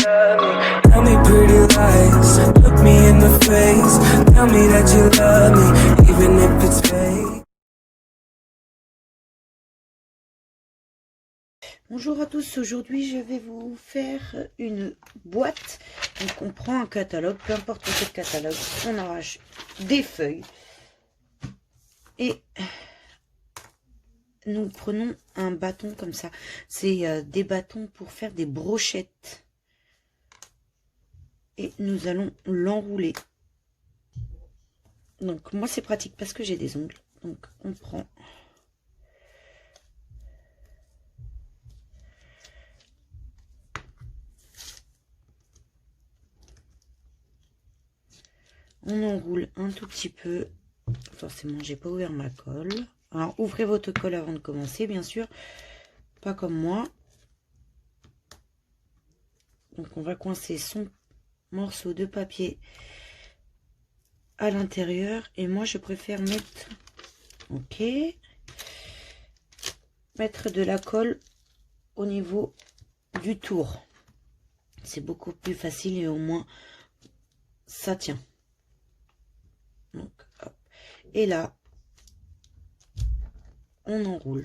love me. Tell me pretty lies, look me in the face. Tell me that you love me, even if it's fake. Bonjour à tous, aujourd'hui je vais vous faire une boîte. Donc on prend un catalogue, peu importe quel catalogue, on arrache des feuilles et nous prenons un bâton comme ça. C'est des bâtons pour faire des brochettes. Et nous allons l'enrouler. Donc moi c'est pratique parce que j'ai des ongles. Donc on prend... On enroule un tout petit peu. Forcément, j'ai pas ouvert ma colle. Alors, ouvrez votre colle avant de commencer, bien sûr. Pas comme moi. Donc, on va coincer son morceau de papier à l'intérieur. Et moi, je préfère mettre... Ok. Mettre de la colle au niveau du tour. C'est beaucoup plus facile et au moins, ça tient. Donc, hop. Et là, on enroule.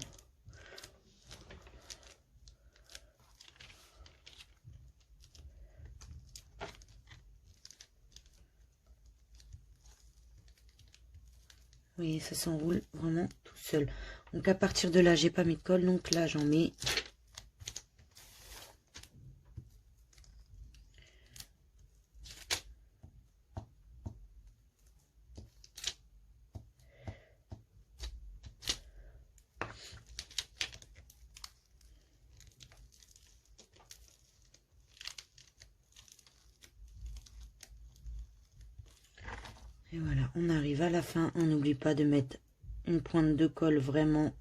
Vous voyez, ça s'enroule vraiment tout seul. Donc à partir de là, j'ai pas mis de colle, donc là j'en mets. Et voilà, on arrive à la fin. On n'oublie pas de mettre une pointe de colle vraiment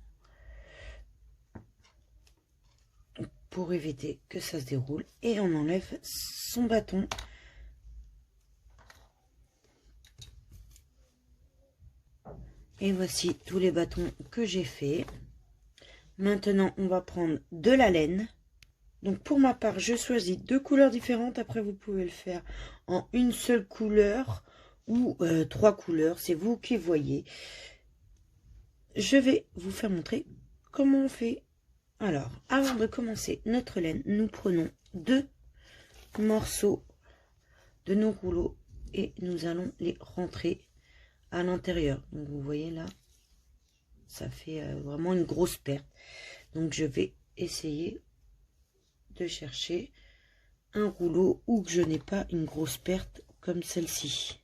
pour éviter que ça se déroule. Et on enlève son bâton. Et voici tous les bâtons que j'ai fait. Maintenant, on va prendre de la laine. Donc pour ma part, je choisis deux couleurs différentes. Après, vous pouvez le faire en une seule couleur ou trois couleurs. C'est vous qui voyez. Je vais vous faire montrer comment on fait. Alors, avant de commencer notre laine, nous prenons deux morceaux de nos rouleaux et nous allons les rentrer à l'intérieur. Donc vous voyez là, ça fait vraiment une grosse perte. Donc je vais essayer de chercher un rouleau où je n'ai pas une grosse perte comme celle-ci.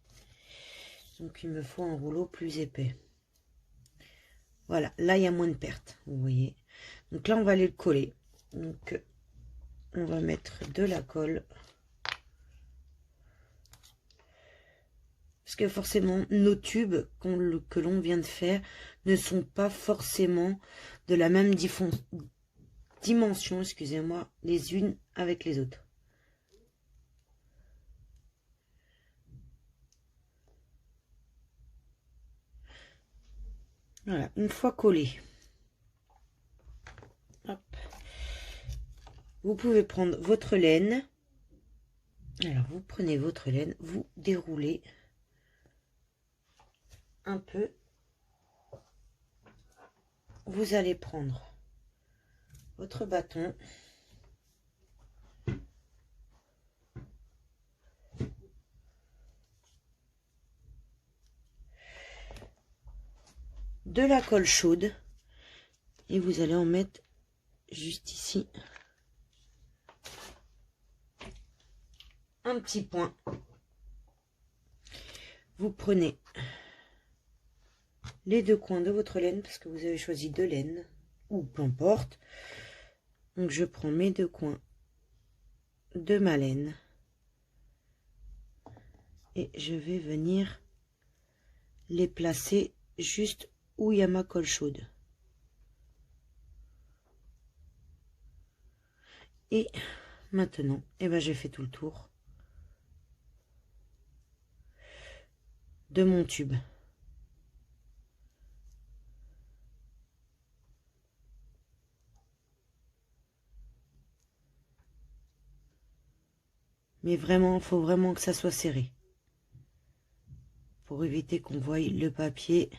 Donc il me faut un rouleau plus épais. Voilà, là il y a moins de pertes, vous voyez. Donc là on va aller le coller. Donc on va mettre de la colle. Parce que forcément, nos tubes que l'on vient de faire ne sont pas forcément de la même dimension, excusez-moi, les unes avec les autres. Voilà, une fois collé. Hop. Vous pouvez prendre votre laine. Alors, vous prenez votre laine, vous déroulez un peu. Vous allez prendre votre bâton. De la colle chaude. Et vous allez en mettre juste ici. Un petit point. Vous prenez les deux coins de votre laine, parce que vous avez choisi deux laines, ou peu importe. Donc je prends mes deux coins de ma laine et je vais venir les placer juste où il y a ma colle chaude. Et maintenant, j'ai fait tout le tour de mon tube. Mais vraiment, il faut vraiment que ça soit serré. Pour éviter qu'on voie le papier.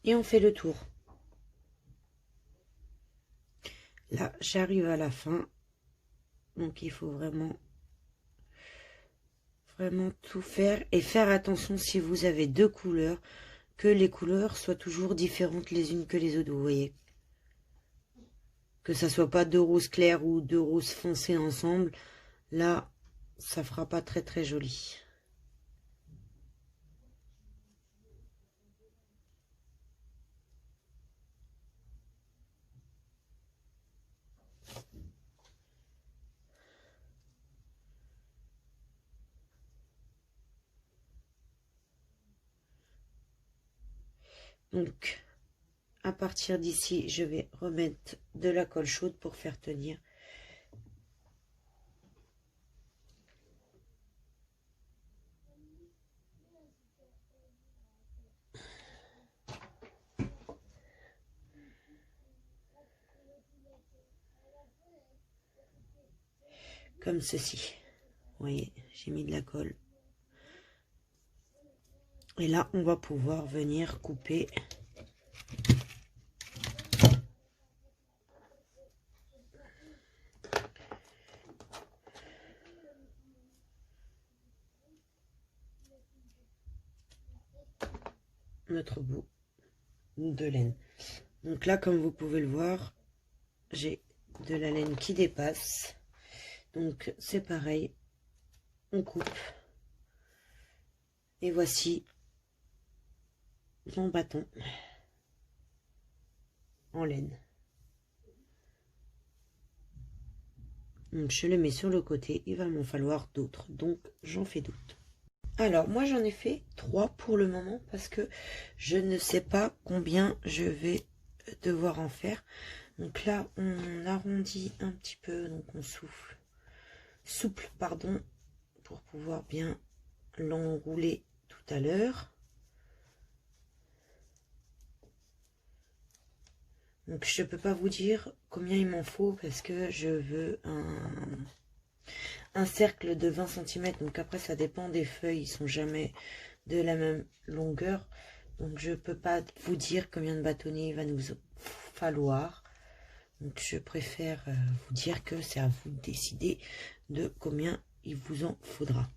Et on fait le tour. Là, j'arrive à la fin. Donc, il faut vraiment tout faire. Et faire attention si vous avez deux couleurs, que les couleurs soient toujours différentes les unes que les autres, vous voyez. Que ça soit pas deux roses clairs ou deux roses foncées ensemble. Là, ça fera pas très très joli. Donc, à partir d'ici, je vais remettre de la colle chaude pour faire tenir. Comme ceci. Vous voyez, j'ai mis de la colle. Et là, on va pouvoir venir couper. Notre bout de laine. Donc là, comme vous pouvez le voir, j'ai de la laine qui dépasse. Donc c'est pareil, on coupe. Et voici mon bâton en laine. Donc je le mets sur le côté, il va m'en falloir d'autres, donc j'en fais d'autres. Alors moi j'en ai fait 3 pour le moment parce que je ne sais pas combien je vais devoir en faire. Donc là on arrondit un petit peu, donc on souple pardon, pour pouvoir bien l'enrouler tout à l'heure. Donc je peux pas vous dire combien il m'en faut parce que je veux un cercle de 20 cm. Donc après ça dépend des feuilles, ils sont jamais de la même longueur. Donc je peux pas vous dire combien de bâtonnets il va nous falloir. Donc je préfère vous dire que c'est à vous de décider de combien il vous en faudra.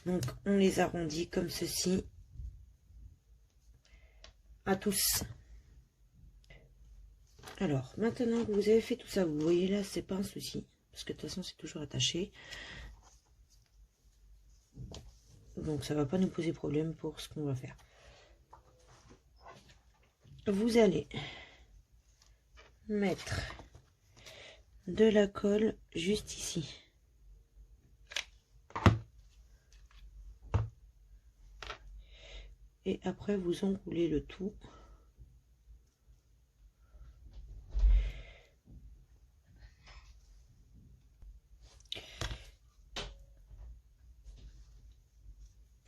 Donc on les arrondit comme ceci à tous. Alors maintenant que vous avez fait tout ça, vous voyez là, c'est pas un souci parce que de toute façon c'est toujours attaché. Donc ça va pas nous poser problème pour ce qu'on va faire. Vous allez mettre de la colle juste ici. Et après vous enroulez le tout.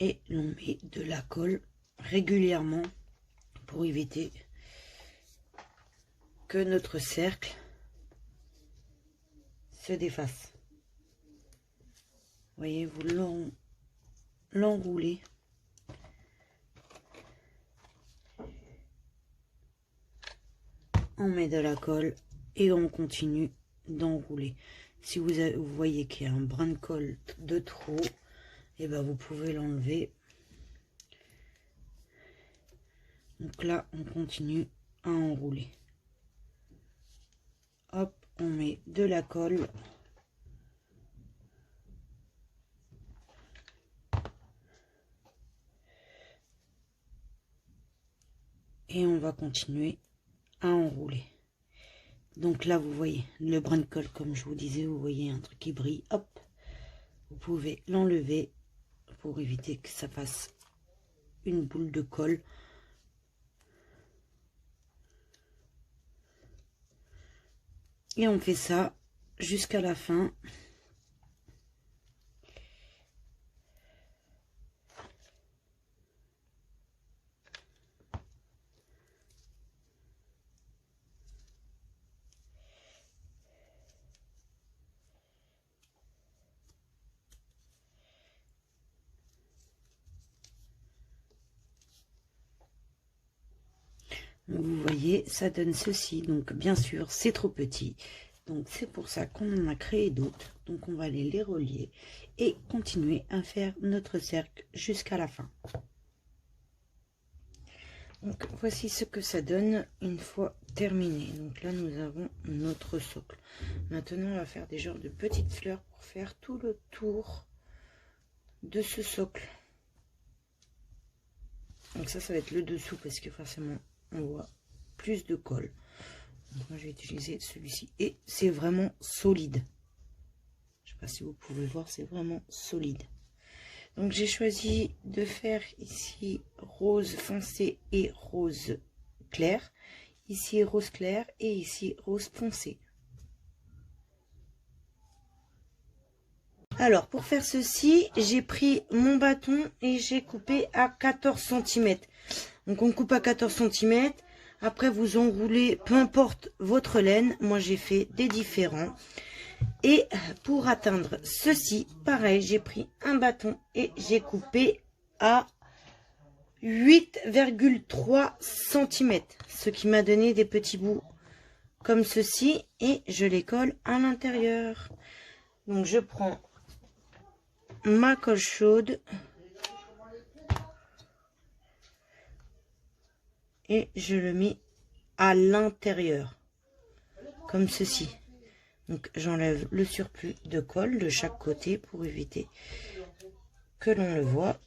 Et l'on met de la colle régulièrement pour éviter que notre cercle se défasse. Vous voyez, vous l'enroulez. On met de la colle et on continue d'enrouler. Si vous voyez qu'il y a un brin de colle de trop, et ben vous pouvez l'enlever. Donc là, on continue à enrouler. Hop, on met de la colle. Et on va continuer à enrouler. Donc là, vous voyez le brin de colle, comme je vous disais, vous voyez un truc qui brille. Hop, vous pouvez l'enlever pour éviter que ça fasse une boule de colle. Et on fait ça jusqu'à la fin. Vous voyez, ça donne ceci. Donc, bien sûr, c'est trop petit. Donc, c'est pour ça qu'on en a créé d'autres. Donc, on va aller les relier et continuer à faire notre cercle jusqu'à la fin. Donc, voici ce que ça donne une fois terminé. Donc là, nous avons notre socle. Maintenant, on va faire des genres de petites fleurs pour faire tout le tour de ce socle. Donc ça va être le dessous parce que forcément, on voit plus de colle. Donc moi, je vais utiliser celui-ci. Et c'est vraiment solide. Je ne sais pas si vous pouvez voir, c'est vraiment solide. Donc j'ai choisi de faire ici rose foncé et rose clair. Ici rose clair et ici rose foncé. Alors pour faire ceci, j'ai pris mon bâton et j'ai coupé à 14 cm. Donc on coupe à 14 cm. Après vous enroulez, peu importe votre laine. Moi j'ai fait des différents. Et pour atteindre ceci, pareil, j'ai pris un bâton et j'ai coupé à 8,3 cm. Ce qui m'a donné des petits bouts comme ceci. Et je les colle à l'intérieur. Donc je prends ma colle chaude. Et je le mets à l'intérieur. Comme ceci. Donc j'enlève le surplus de colle de chaque côté pour éviter que l'on le voit.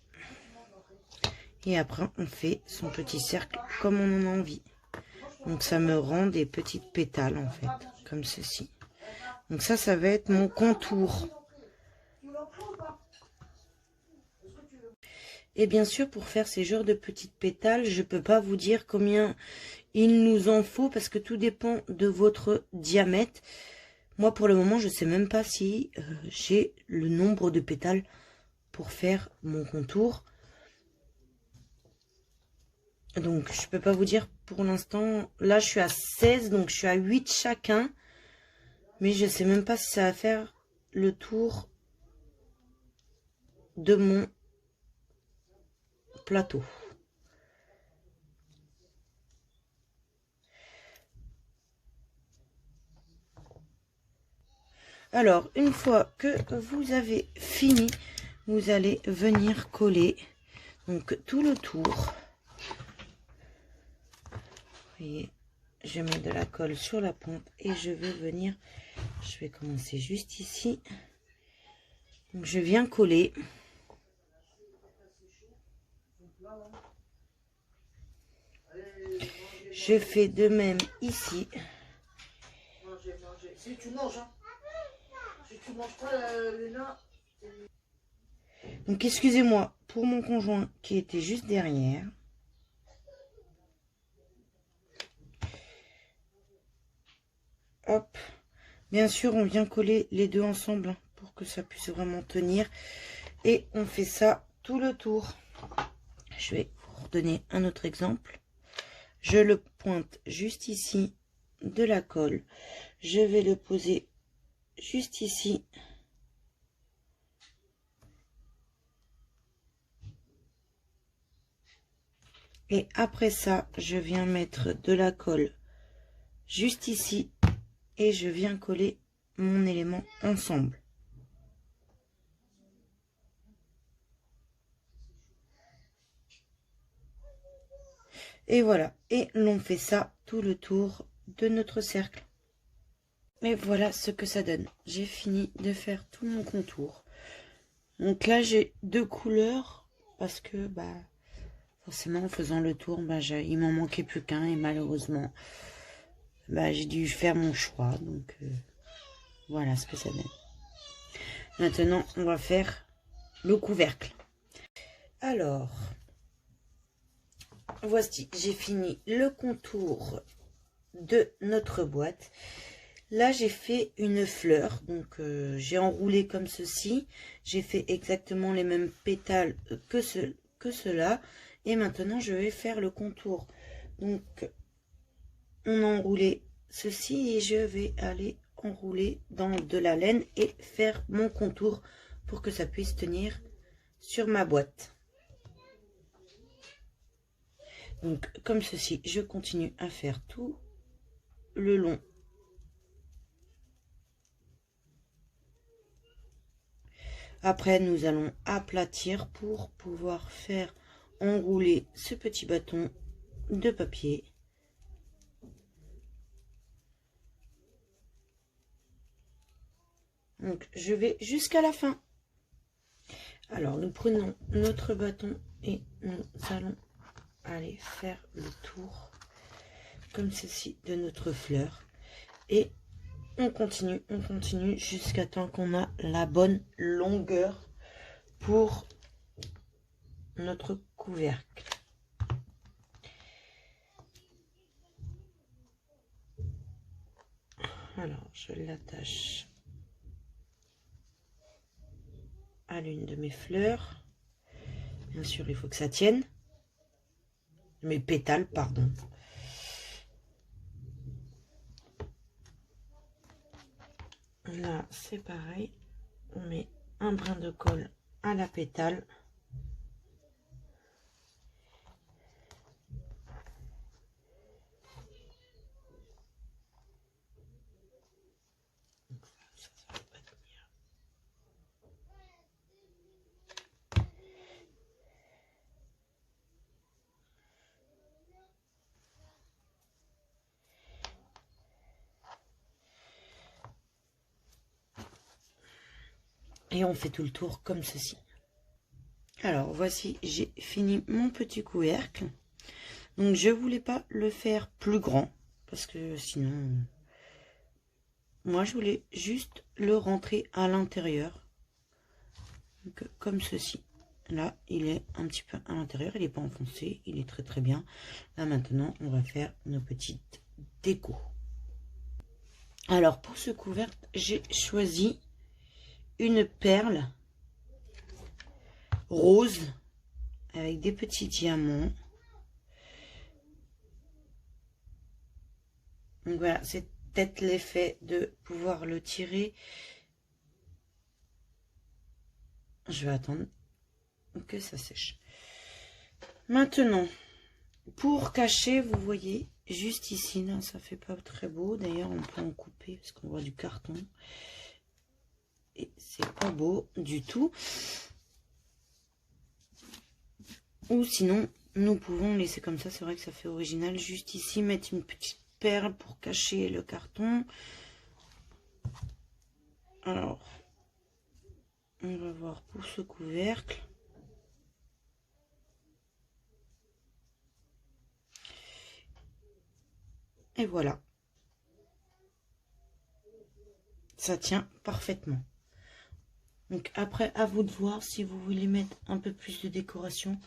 Et après on fait son petit cercle comme on en a envie. Donc ça me rend des petites pétales en fait, comme ceci. Donc ça va être mon contour. Et bien sûr pour faire ces genres de petites pétales, je peux pas vous dire combien il nous en faut parce que tout dépend de votre diamètre. Moi, pour le moment, je sais même pas si j'ai le nombre de pétales pour faire mon contour. Donc, je peux pas vous dire pour l'instant. Là, je suis à 16, donc je suis à 8 chacun. Mais je sais même pas si ça va faire le tour de mon plateau. Alors, une fois que vous avez fini, vous allez venir coller donc tout le tour. Vous voyez, je mets de la colle sur la pointe et je vais venir, je vais commencer juste ici. Donc, je viens coller. Je fais de même ici. Si tu manges, hein. Si tu manges pas les nains. Donc excusez-moi pour mon conjoint qui était juste derrière. Hop. Bien sûr, on vient coller les deux ensemble hein, pour que ça puisse vraiment tenir. Et on fait ça tout le tour. Je vais vous redonner un autre exemple. Je le pointe juste ici de la colle. Je vais le poser juste ici. Et après ça, je viens mettre de la colle juste ici. Et je viens coller mon élément ensemble. Et voilà. Et l'on fait ça tout le tour de notre cercle. Et voilà ce que ça donne. J'ai fini de faire tout mon contour. Donc là, j'ai deux couleurs parce que, forcément, en faisant le tour, il m'en manquait plus qu'un et malheureusement, j'ai dû faire mon choix. Donc, voilà ce que ça donne. Maintenant, on va faire le couvercle. Alors, voici, j'ai fini le contour de notre boîte. Là, j'ai fait une fleur, donc j'ai enroulé comme ceci. J'ai fait exactement les mêmes pétales que cela. Et maintenant, je vais faire le contour. Donc, on a enroulé ceci et je vais aller enrouler dans de la laine et faire mon contour pour que ça puisse tenir sur ma boîte. Donc, comme ceci, je continue à faire tout le long. Après, nous allons aplatir pour pouvoir faire enrouler ce petit bâton de papier. Donc, je vais jusqu'à la fin. Alors, nous prenons notre bâton et nous allons aller faire le tour, comme ceci, de notre fleur. Et on continue jusqu'à temps qu'on a la bonne longueur pour notre couvercle. Alors, je l'attache à l'une de mes fleurs. Bien sûr, il faut que ça tienne. Mes pétales, pardon. Là, c'est pareil. On met un brin de colle à la pétale. Et on fait tout le tour comme ceci. Alors, voici, j'ai fini mon petit couvercle. Donc, je voulais pas le faire plus grand, parce que sinon, moi, je voulais juste le rentrer à l'intérieur. Comme ceci. Là, il est un petit peu à l'intérieur, il n'est pas enfoncé, il est très très bien. Là, maintenant, on va faire nos petites décos. Alors, pour ce couvercle, j'ai choisi une perle rose avec des petits diamants. Donc voilà, c'est peut-être l'effet de pouvoir le tirer. Je vais attendre que ça sèche. Maintenant, pour cacher, vous voyez, juste ici, là, ça fait pas très beau. D'ailleurs, on peut en couper parce qu'on voit du carton. Et c'est pas beau du tout. Ou sinon, nous pouvons laisser comme ça. C'est vrai que ça fait original. Juste ici, mettre une petite perle pour cacher le carton. Alors, on va voir pour ce couvercle. Et voilà. Ça tient parfaitement. Donc après, à vous de voir si vous voulez mettre un peu plus de décoration.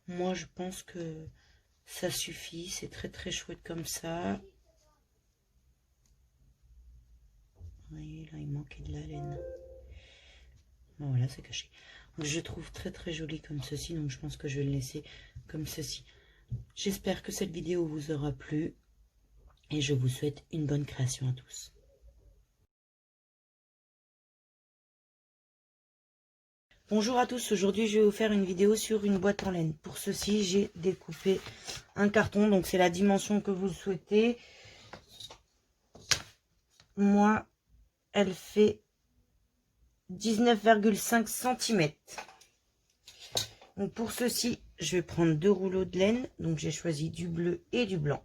Moi, je pense que ça suffit. C'est très très chouette comme ça. Vous voyez, là, il manquait de la laine. Bon, voilà, c'est caché. Donc, je trouve très très joli comme ceci. Donc, je pense que je vais le laisser comme ceci. J'espère que cette vidéo vous aura plu. Et je vous souhaite une bonne création à tous. Bonjour à tous, aujourd'hui je vais vous faire une vidéo sur une boîte en laine. Pour ceci, j'ai découpé un carton, donc c'est la dimension que vous souhaitez. Moi, elle fait 19,5 cm. Donc pour ceci, je vais prendre 2 rouleaux de laine. Donc j'ai choisi du bleu et du blanc.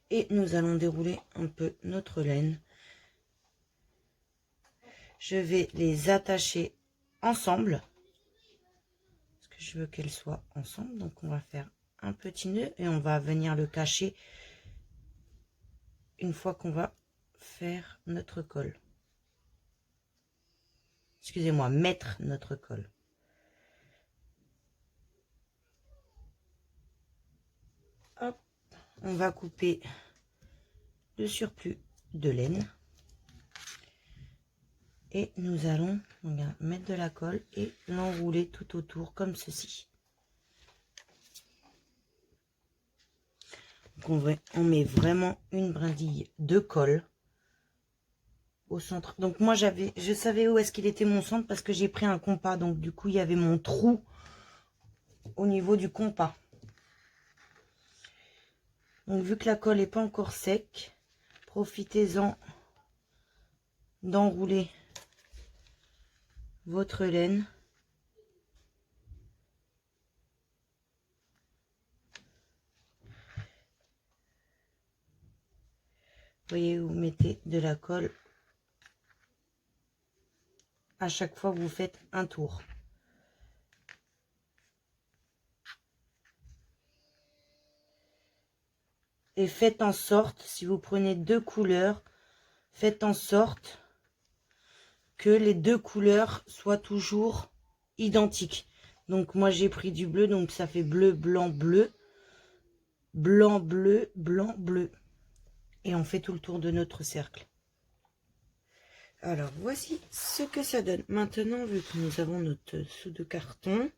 Et nous allons dérouler un peu notre laine. Je vais les attacher ensemble. Parce que je veux qu'elles soient ensemble. Donc on va faire un petit nœud et on va venir le cacher une fois qu'on va faire notre col. Excusez-moi, mettre notre col. Hop, on va couper le surplus de laine. Et nous allons mettre de la colle et l'enrouler tout autour comme ceci. Donc on met vraiment une brindille de colle au centre. Donc moi je savais où est-ce qu'il était mon centre parce que j'ai pris un compas. Donc du coup il y avait mon trou au niveau du compas. Donc vu que la colle n'est pas encore sec, profitez-en d'enrouler votre laine. Vous voyez, vous mettez de la colle à chaque fois que vous faites un tour. Et faites en sorte, si vous prenez deux couleurs, faites en sorte que les deux couleurs soient toujours identiques. Donc moi j'ai pris du bleu, donc ça fait bleu, blanc, bleu. Blanc, bleu, blanc, bleu. Et on fait tout le tour de notre cercle. Alors voici ce que ça donne. Maintenant, vu que nous avons notre sou de carton,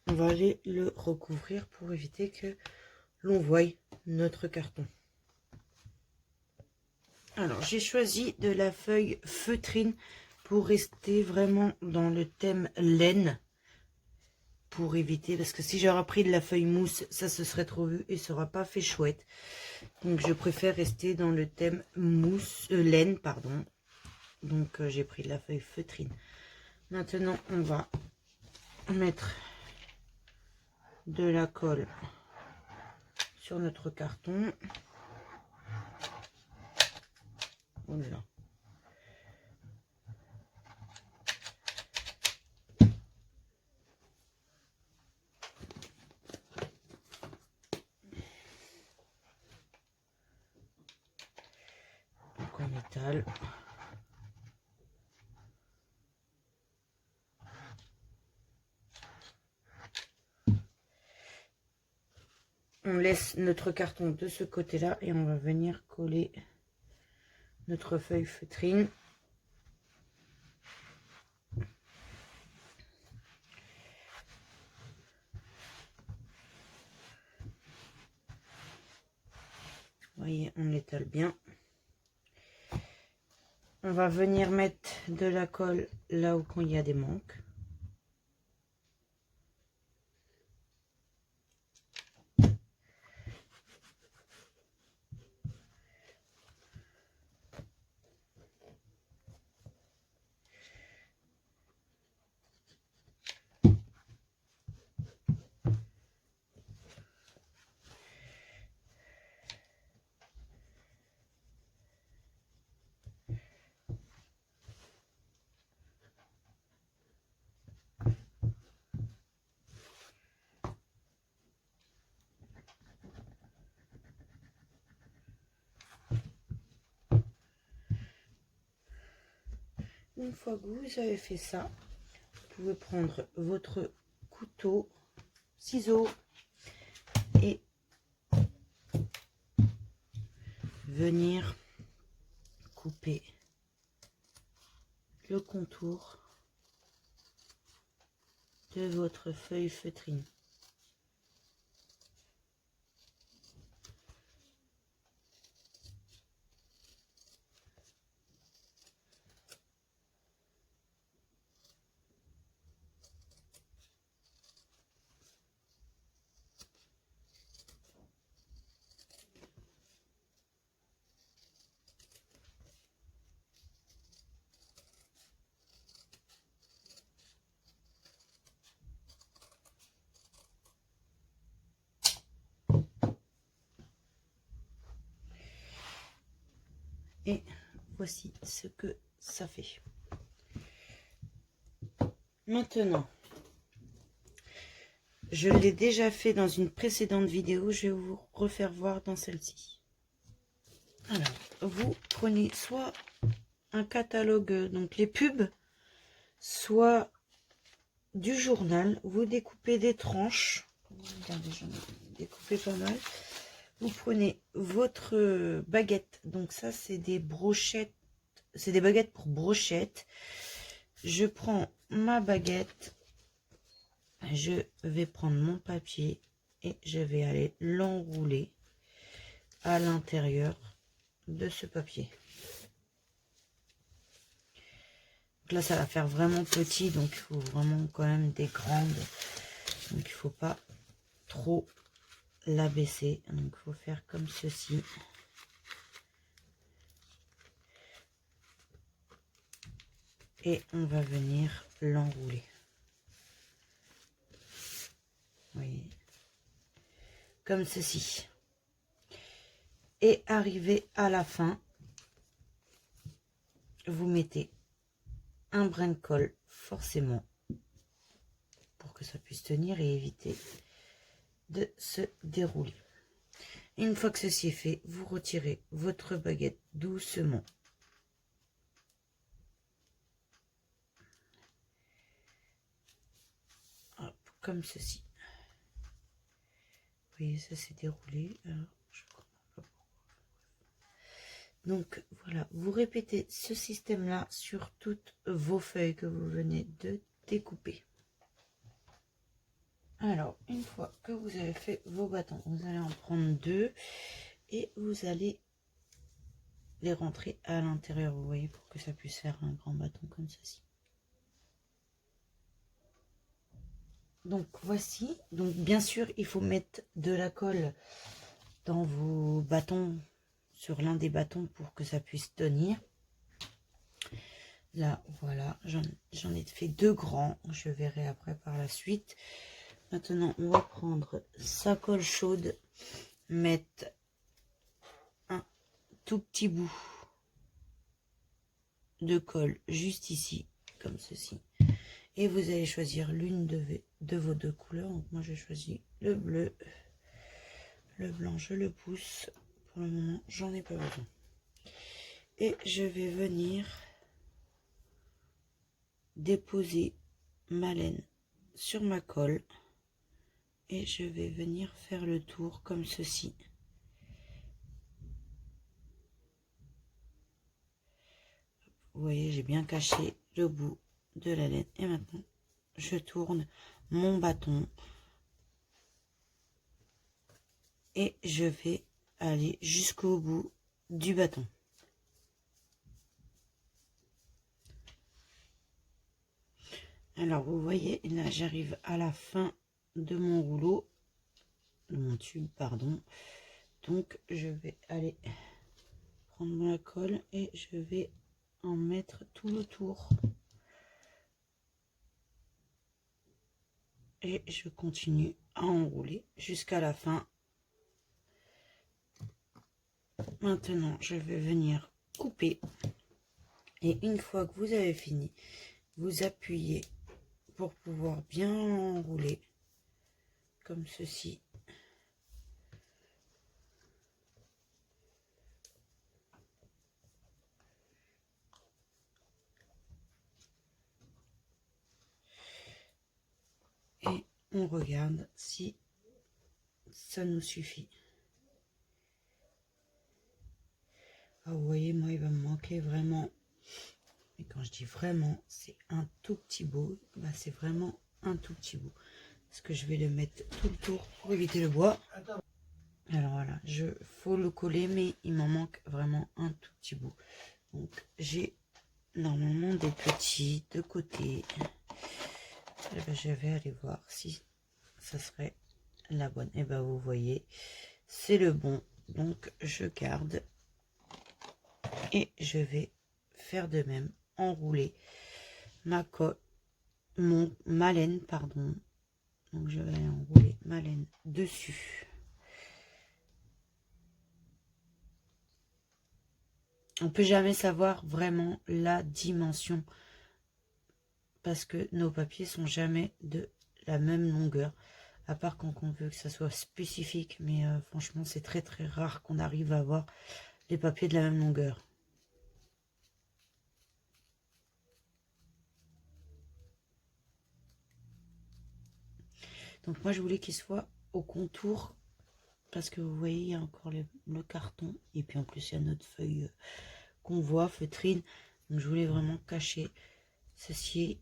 on va aller le recouvrir pour éviter que l'on voie notre carton. Alors j'ai choisi de la feuille feutrine pour rester vraiment dans le thème laine. Pour éviter, parce que si j'aurais pris de la feuille mousse, ça se serait trop vu et ça n'aura pas fait chouette. Donc je préfère rester dans le thème mousse, laine, pardon. Donc j'ai pris de la feuille feutrine. Maintenant on va mettre de la colle sur notre carton. Voilà. Donc on étale. On laisse notre carton de ce côté-là et on va venir coller notre feuille feutrine. Vous voyez, on l'étale bien. On va venir mettre de la colle là où il y a des manques. Une fois que vous avez fait ça, vous pouvez prendre votre couteau, ciseaux et venir couper le contour de votre feuille feutrine. Et voici ce que ça fait. Maintenant, je l'ai déjà fait dans une précédente vidéo, je vais vous refaire voir dans celle-ci. Alors, vous prenez soit un catalogue, donc les pubs, soit du journal, vous découpez des tranches. Regardez, j'en ai découpé pas mal. Vous prenez votre baguette. Donc ça, c'est des brochettes. C'est des baguettes pour brochettes. Je prends ma baguette. Je vais prendre mon papier et je vais aller l'enrouler à l'intérieur de ce papier. Donc là, ça va faire vraiment petit, donc il faut vraiment quand même des grandes. Donc il faut pas trop l'abaisser. Donc il faut faire comme ceci. Et on va venir l'enrouler. Vous voyez, comme ceci. Et arrivé à la fin, vous mettez un brin de colle forcément pour que ça puisse tenir et éviter de se dérouler. Une fois que ceci est fait, vous retirez votre baguette doucement. Hop, comme ceci. Vous voyez, ça s'est déroulé. Alors, je comprends pas pourquoi. Donc voilà, vous répétez ce système-là sur toutes vos feuilles que vous venez de découper. Alors, une fois que vous avez fait vos bâtons, vous allez en prendre 2 et vous allez les rentrer à l'intérieur, vous voyez, pour que ça puisse faire un grand bâton comme ceci. Donc voici, donc bien sûr il faut mettre de la colle dans vos bâtons, sur l'un des bâtons pour que ça puisse tenir. Là voilà, j'en ai fait 2 grands, je verrai après par la suite. Maintenant on va prendre sa colle chaude, mettre un tout petit bout de colle juste ici, comme ceci. Et vous allez choisir l'une de vos 2 couleurs. Donc moi j'ai choisi le bleu. Le blanc je le pousse. Pour le moment j'en ai pas besoin. Et je vais venir déposer ma laine sur ma colle. Et je vais venir faire le tour comme ceci. Vous voyez, j'ai bien caché le bout de la laine. Et maintenant, je tourne mon bâton. Et je vais aller jusqu'au bout du bâton. Alors, vous voyez, là, j'arrive à la fin de mon rouleau. De mon tube, pardon. Donc, je vais aller prendre la colle et je vais en mettre tout le tour. Et je continue à enrouler jusqu'à la fin. Maintenant, je vais venir couper. Et une fois que vous avez fini, vous appuyez pour pouvoir bien enrouler comme ceci. Et on regarde si ça nous suffit. Ah, vous voyez, moi, il va me manquer vraiment. Et quand je dis vraiment, c'est un tout petit bout. Bah, c'est vraiment un tout petit bout. Parce que je vais le mettre tout le tour pour éviter le bois. Alors voilà, faut le coller, mais il m'en manque vraiment un tout petit bout. Donc j'ai normalement des petits de côté. Et ben, je vais aller voir si ça serait la bonne. Et ben vous voyez, c'est le bon. Donc je garde et je vais faire de même, enrouler ma colle, ma laine, pardon. Donc je vais enrouler ma laine dessus. On peut jamais savoir vraiment la dimension parce que nos papiers sont jamais de la même longueur, à part quand on veut que ça soit spécifique, mais franchement c'est très très rare qu'on arrive à avoir les papiers de la même longueur. Donc moi je voulais qu'il soit au contour parce que vous voyez, il y a encore le carton. Et puis en plus, il y a notre feuille qu'on voit, feutrine. Donc je voulais vraiment cacher ceci.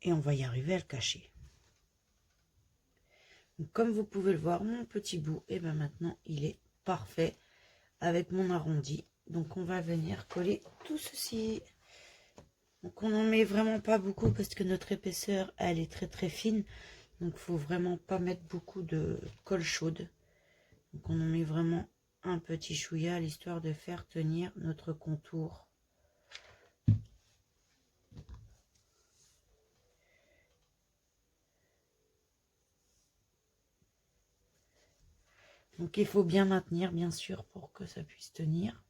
Et on va y arriver à le cacher. Donc, comme vous pouvez le voir, mon petit bout, et ben maintenant, il est parfait avec mon arrondi. Donc on va venir coller tout ceci. Donc on n'en met vraiment pas beaucoup parce que notre épaisseur, elle est très très fine. Donc il faut vraiment pas mettre beaucoup de colle chaude. Donc on en met vraiment un petit chouïa, l'histoire de faire tenir notre contour. Donc il faut bien maintenir, bien sûr, pour que ça puisse tenir.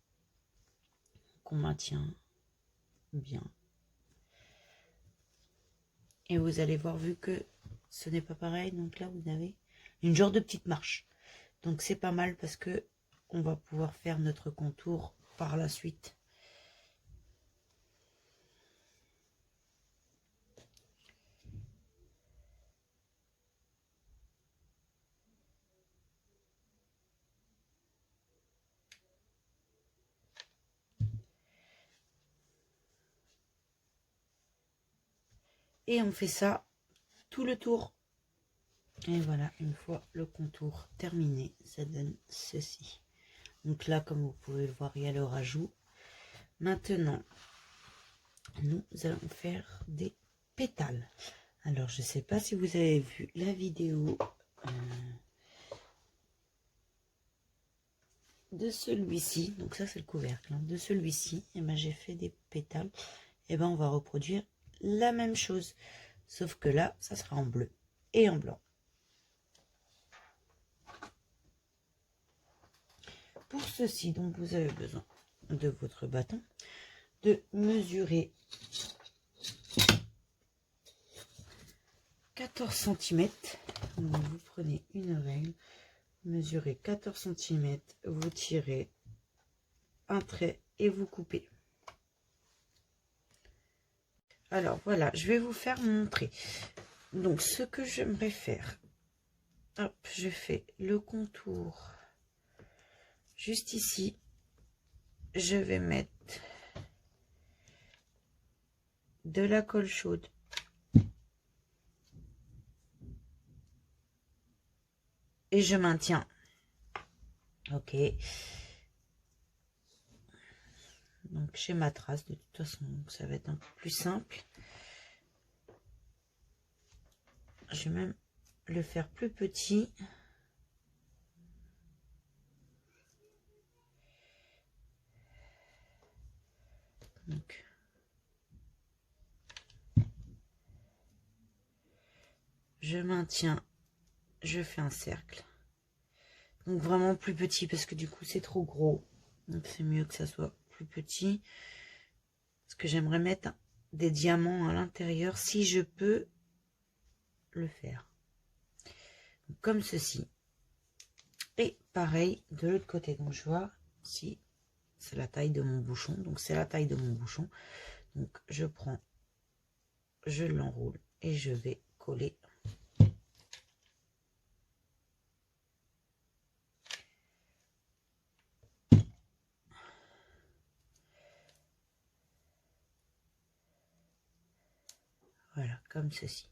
Donc on maintient bien. Et vous allez voir, vu que ce n'est pas pareil, donc là vous avez une genre de petite marche. Donc c'est pas mal parce que on va pouvoir faire notre contour par la suite. Et on fait ça tout le tour. Et voilà, une fois le contour terminé, ça donne ceci. Donc là, comme vous pouvez le voir, il y a le rajout. Maintenant, nous allons faire des pétales. Alors, je ne sais pas si vous avez vu la vidéo de celui-ci. Donc ça, c'est le couvercle. Hein. De celui-ci, et ben, j'ai fait des pétales. Et ben, on va reproduire la même chose. Sauf que là, ça sera en bleu et en blanc. Pour ceci, donc vous avez besoin de votre bâton, de mesurer 14 cm. Donc vous prenez une règle, mesurez 14 cm, vous tirez un trait et vous coupez. Alors voilà, je vais vous faire montrer. Donc ce que j'aimerais faire, hop, je fais le contour juste ici. Je vais mettre de la colle chaude et je maintiens. Ok. Donc j'ai ma trace de toute façon, donc ça va être un peu plus simple. Je vais même le faire plus petit. Donc, je maintiens, je fais un cercle. Donc vraiment plus petit parce que du coup c'est trop gros. Donc c'est mieux que ça soit plus petit. Parce que j'aimerais mettre des diamants à l'intérieur si je peux le faire. Donc, comme ceci. Et pareil de l'autre côté. Donc je vois si c'est la taille de mon bouchon. Donc c'est la taille de mon bouchon. Donc je prends, je l'enroule et je vais coller. Voilà, comme ceci.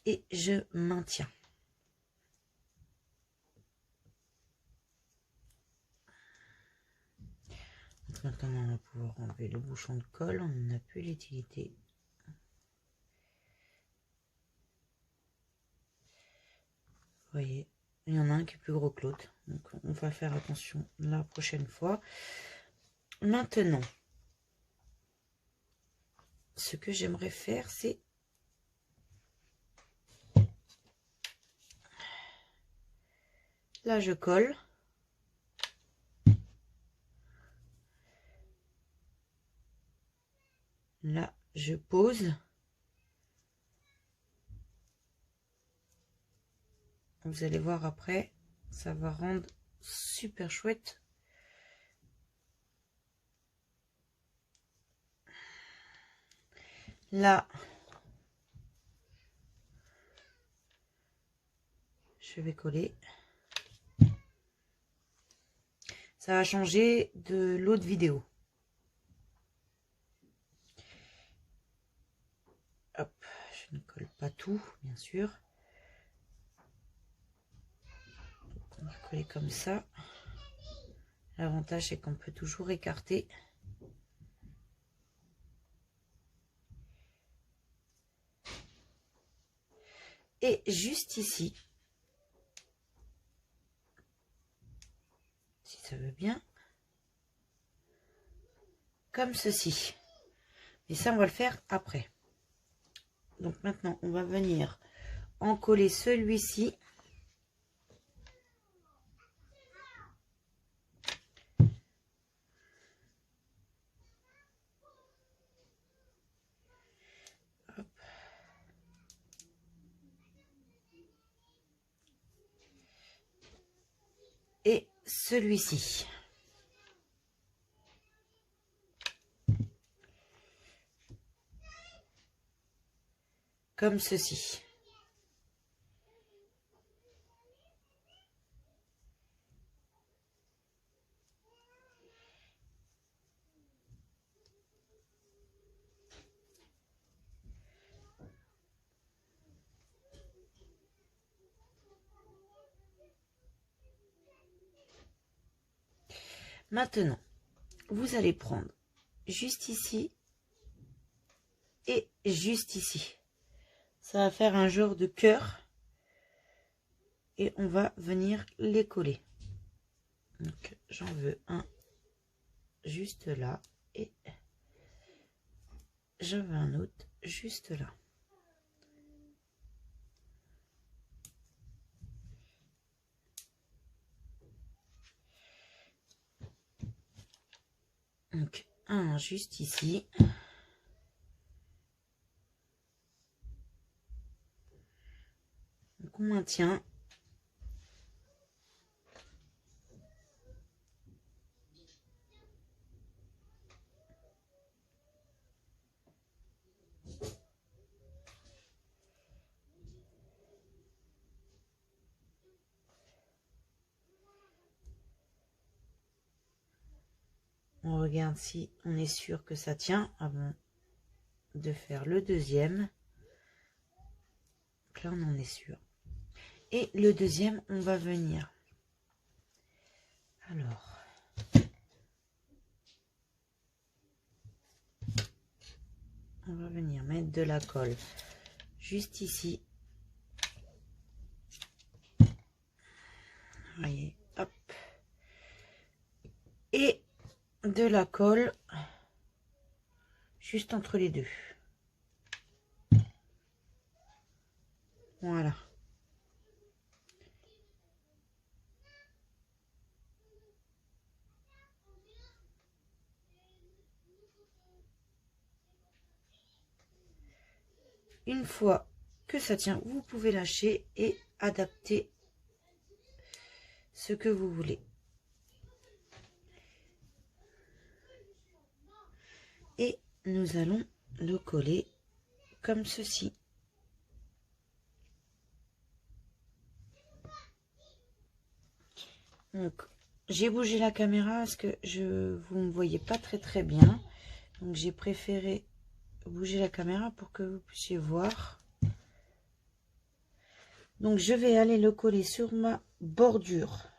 Et je maintiens. Donc maintenant, on va pouvoir enlever le bouchon de colle. On n'en a plus l'utilité. Vous voyez, il y en a un qui est plus gros que l'autre. Donc, on va faire attention la prochaine fois. Maintenant, ce que j'aimerais faire, c'est là, je colle. Là, je pose. Vous allez voir après, ça va rendre super chouette. Là, je vais coller. Ça va changer de l'autre vidéo. Hop, je ne colle pas tout, bien sûr. Donc, on va coller comme ça. L'avantage, c'est qu'on peut toujours écarter. Et juste ici, si ça veut bien, comme ceci. Et ça, on va le faire après. Donc maintenant, on va venir en coller celui-ci. Et celui-ci. Comme ceci. Maintenant, vous allez prendre juste ici et juste ici. Ça va faire un genre de cœur et on va venir les coller. Donc, j'en veux un juste là et j'en veux un autre juste là. Donc, un juste ici. Donc, on maintient. On regarde si on est sûr que ça tient avant de faire le deuxième. Donc là, on en est sûr. Et le deuxième, on va venir. Alors, on va venir mettre de la colle juste ici. Voyez, hop. Et de la colle juste entre les deux. Voilà. Une fois que ça tient, vous pouvez lâcher et adapter ce que vous voulez. Et nous allons le coller comme ceci. Donc, j'ai bougé la caméra parce que vous ne me voyez pas très bien. Donc, j'ai préféré bouger la caméra pour que vous puissiez voir. Donc, je vais aller le coller sur ma bordure.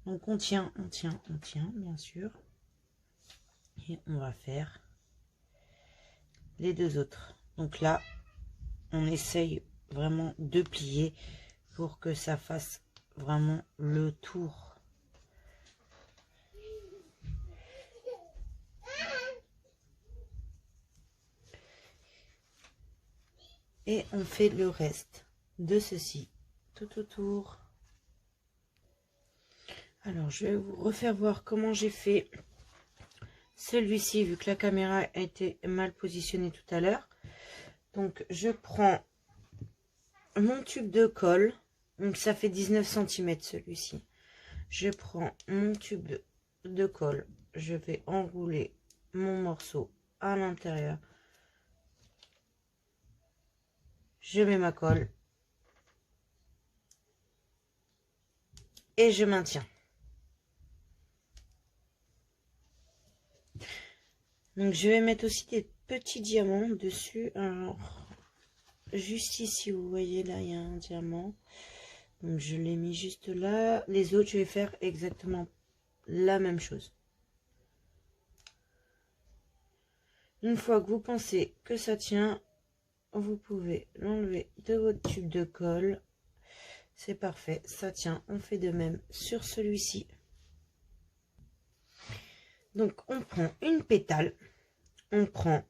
Donc on tient, bien sûr. Et on va faire les deux autres. Donc là, on essaye vraiment de plier pour que ça fasse vraiment le tour. Et on fait le reste de ceci tout autour. Alors, je vais vous refaire voir comment j'ai fait celui-ci, vu que la caméra a été mal positionnée tout à l'heure. Donc, je prends mon tube de colle. Donc ça fait 19 cm celui-ci. Je prends mon tube de colle. Je vais enrouler mon morceau à l'intérieur. Je mets ma colle. Et je maintiens. Donc je vais mettre aussi des petits diamants dessus. Alors, juste ici, vous voyez là, il y a un diamant. Donc je l'ai mis juste là. Les autres, je vais faire exactement la même chose. Une fois que vous pensez que ça tient, vous pouvez l'enlever de votre tube de colle. C'est parfait, ça tient. On fait de même sur celui-ci. Donc on prend une pétale. On prend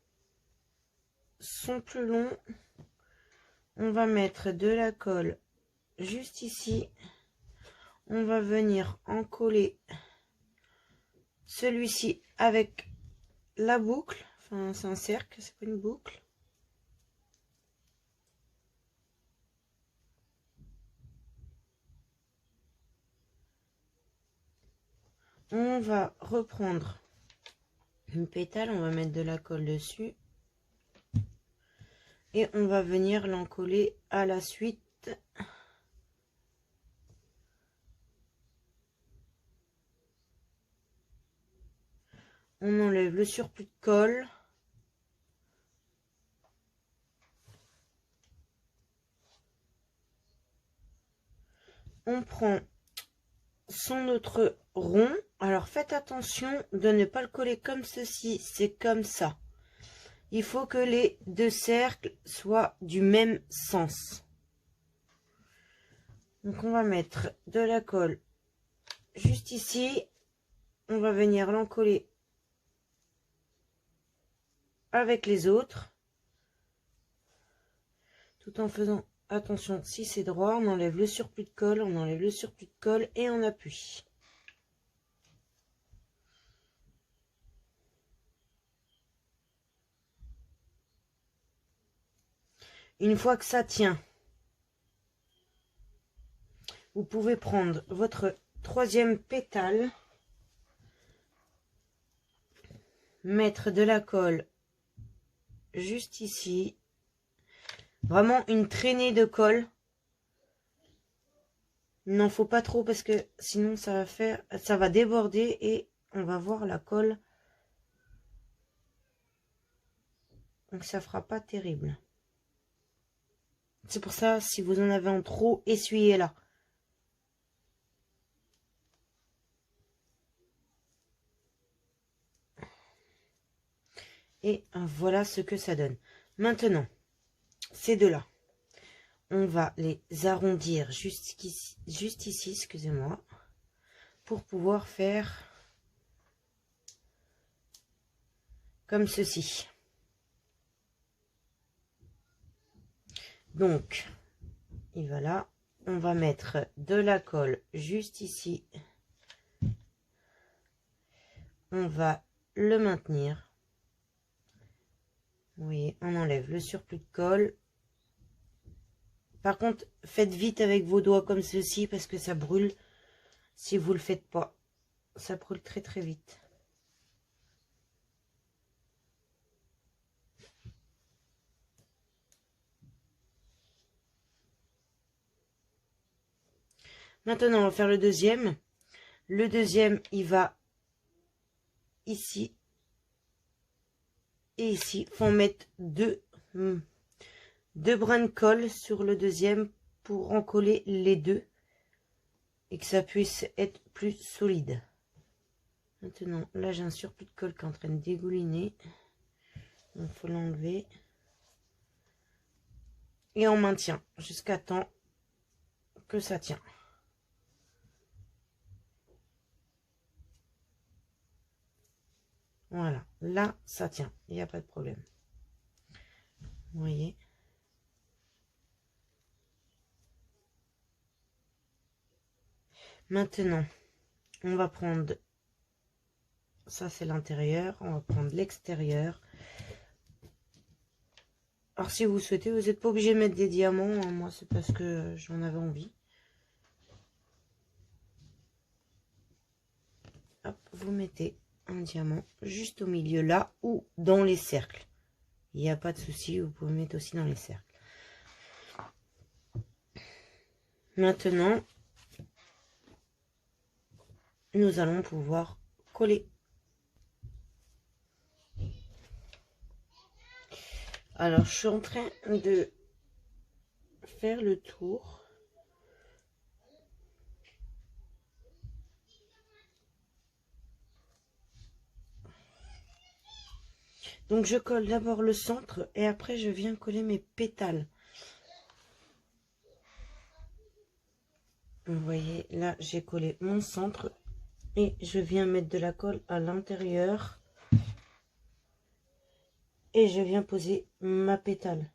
son plus long. On va mettre de la colle juste ici. On va venir en coller celui-ci avec la boucle. Enfin, c'est un cercle, c'est pas une boucle. On va reprendre une pétale, on va mettre de la colle dessus. Et on va venir l'encoller à la suite. On enlève le surplus de colle. On prend son autre rond. Alors faites attention de ne pas le coller comme ceci, c'est comme ça. Il faut que les deux cercles soient du même sens. Donc on va mettre de la colle juste ici. On va venir l'encoller avec les autres. Tout en faisant attention, si c'est droit, on enlève le surplus de colle, on enlève le surplus de colle et on appuie. Une fois que ça tient, vous pouvez prendre votre troisième pétale, mettre de la colle juste ici, vraiment une traînée de colle. Il n'en faut pas trop parce que sinon ça va déborder et on va voir la colle. Donc ça fera pas terrible. C'est pour ça, si vous en avez en trop, essuyez-la. Et voilà ce que ça donne. Maintenant, ces deux-là, on va les arrondir juste ici, excusez-moi, pour pouvoir faire comme ceci. Donc, et voilà, on va mettre de la colle juste ici. On va le maintenir. Vous voyez, on enlève le surplus de colle. Par contre, faites vite avec vos doigts comme ceci parce que ça brûle. Si vous le faites pas, ça brûle très très vite. Maintenant, on va faire le deuxième. Le deuxième, il va ici et ici. Il faut mettre deux brins de colle sur le deuxième pour encoller les deux et que ça puisse être plus solide. Maintenant, là, j'ai un surplus de colle qui est en train de dégouliner. Donc, il faut l'enlever. Et on maintient jusqu'à temps que ça tient. Voilà, là, ça tient. Il n'y a pas de problème. Vous voyez? Maintenant, on va prendre... Ça, c'est l'intérieur. On va prendre l'extérieur. Alors si vous souhaitez, vous n'êtes pas obligé de mettre des diamants, hein. Moi c'est parce que j'en avais envie. Hop, vous mettez un diamant juste au milieu là ou dans les cercles. Il n'y a pas de souci, vous pouvez mettre aussi dans les cercles. Maintenant, nous allons pouvoir coller. Alors, je suis en train de faire le tour. Donc, je colle d'abord le centre et après, je viens coller mes pétales. Vous voyez, là, j'ai collé mon centre et je viens mettre de la colle à l'intérieur. Et je viens poser ma pétale.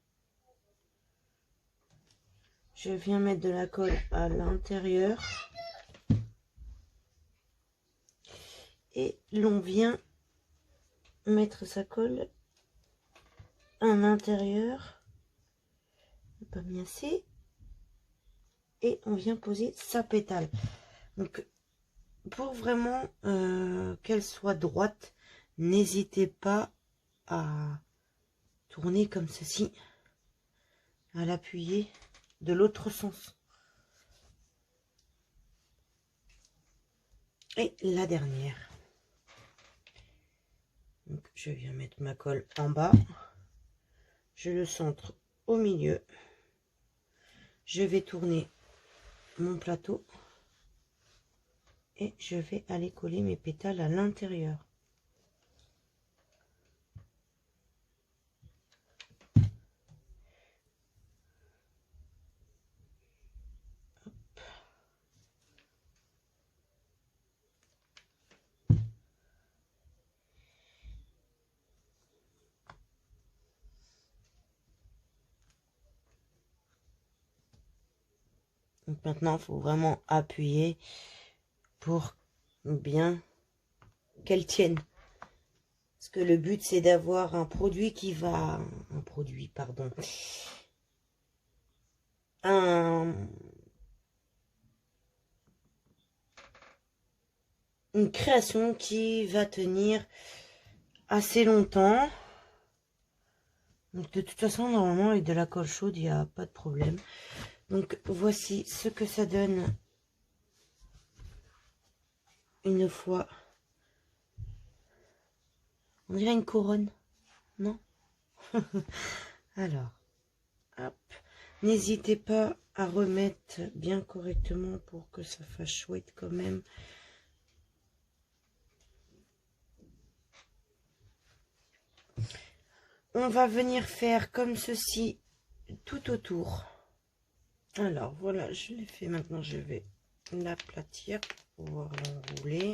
Je viens mettre de la colle à l'intérieur. Et l'on vient mettre sa colle à l'intérieur. Pas mis assez. Et on vient poser sa pétale. Donc, pour vraiment qu'elle soit droite, n'hésitez pas à tourner comme ceci, à l'appuyer de l'autre sens. Et la dernière. Donc, je viens mettre ma colle en bas. Je le centre au milieu. Je vais tourner mon plateau. Et je vais aller coller mes pétales à l'intérieur. Donc maintenant, il faut vraiment appuyer pour bien qu'elle tienne. Parce que le but, c'est d'avoir un produit qui va... Un produit, pardon. Une création qui va tenir assez longtemps. Donc de toute façon, normalement, avec de la colle chaude, il n'y a pas de problème. Donc voici ce que ça donne une fois. On dirait une couronne, non? Alors, hop. N'hésitez pas à remettre bien correctement pour que ça fasse chouette quand même. On va venir faire comme ceci tout autour. Alors voilà, je l'ai fait. Maintenant, je vais l'aplatir pour pouvoir l'enrouler.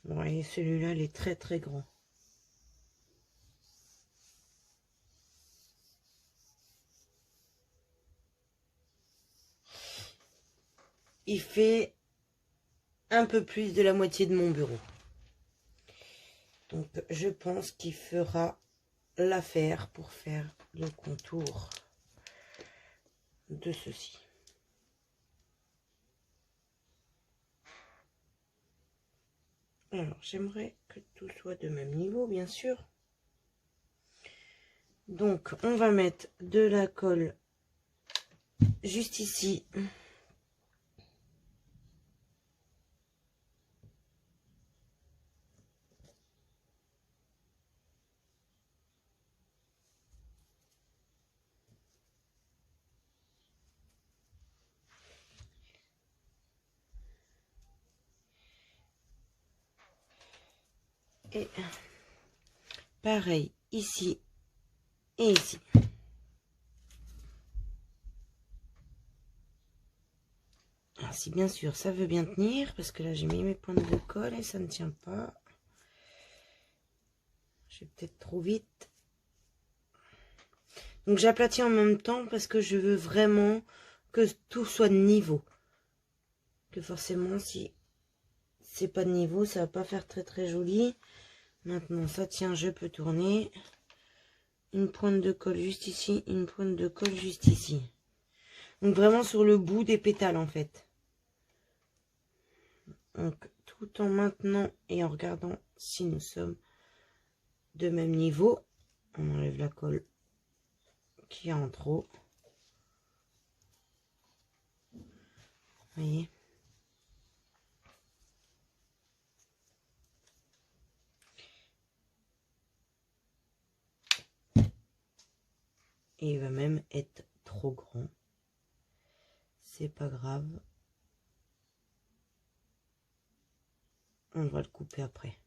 Vous voyez, celui-là, il est très très grand. Il fait un peu plus de la moitié de mon bureau. Donc, je pense qu'il fera l'affaire pour faire le contour de ceci. Alors, j'aimerais que tout soit de même niveau, bien sûr. Donc, on va mettre de la colle juste ici. Et pareil, ici et ici. Alors, si bien sûr ça veut bien tenir, parce que là j'ai mis mes pointes de colle et ça ne tient pas. Je vais peut-être trop vite. Donc j'aplatis en même temps parce que je veux vraiment que tout soit de niveau. Que forcément, si c'est pas de niveau, ça va pas faire très très joli. Maintenant, ça tient, je peux tourner. Une pointe de colle juste ici, une pointe de colle juste ici. Donc vraiment sur le bout des pétales en fait. Donc tout en maintenant et en regardant si nous sommes de même niveau. On enlève la colle qui est en trop. Vous voyez? Et il va même être trop grand. C'est pas grave. On va le couper après.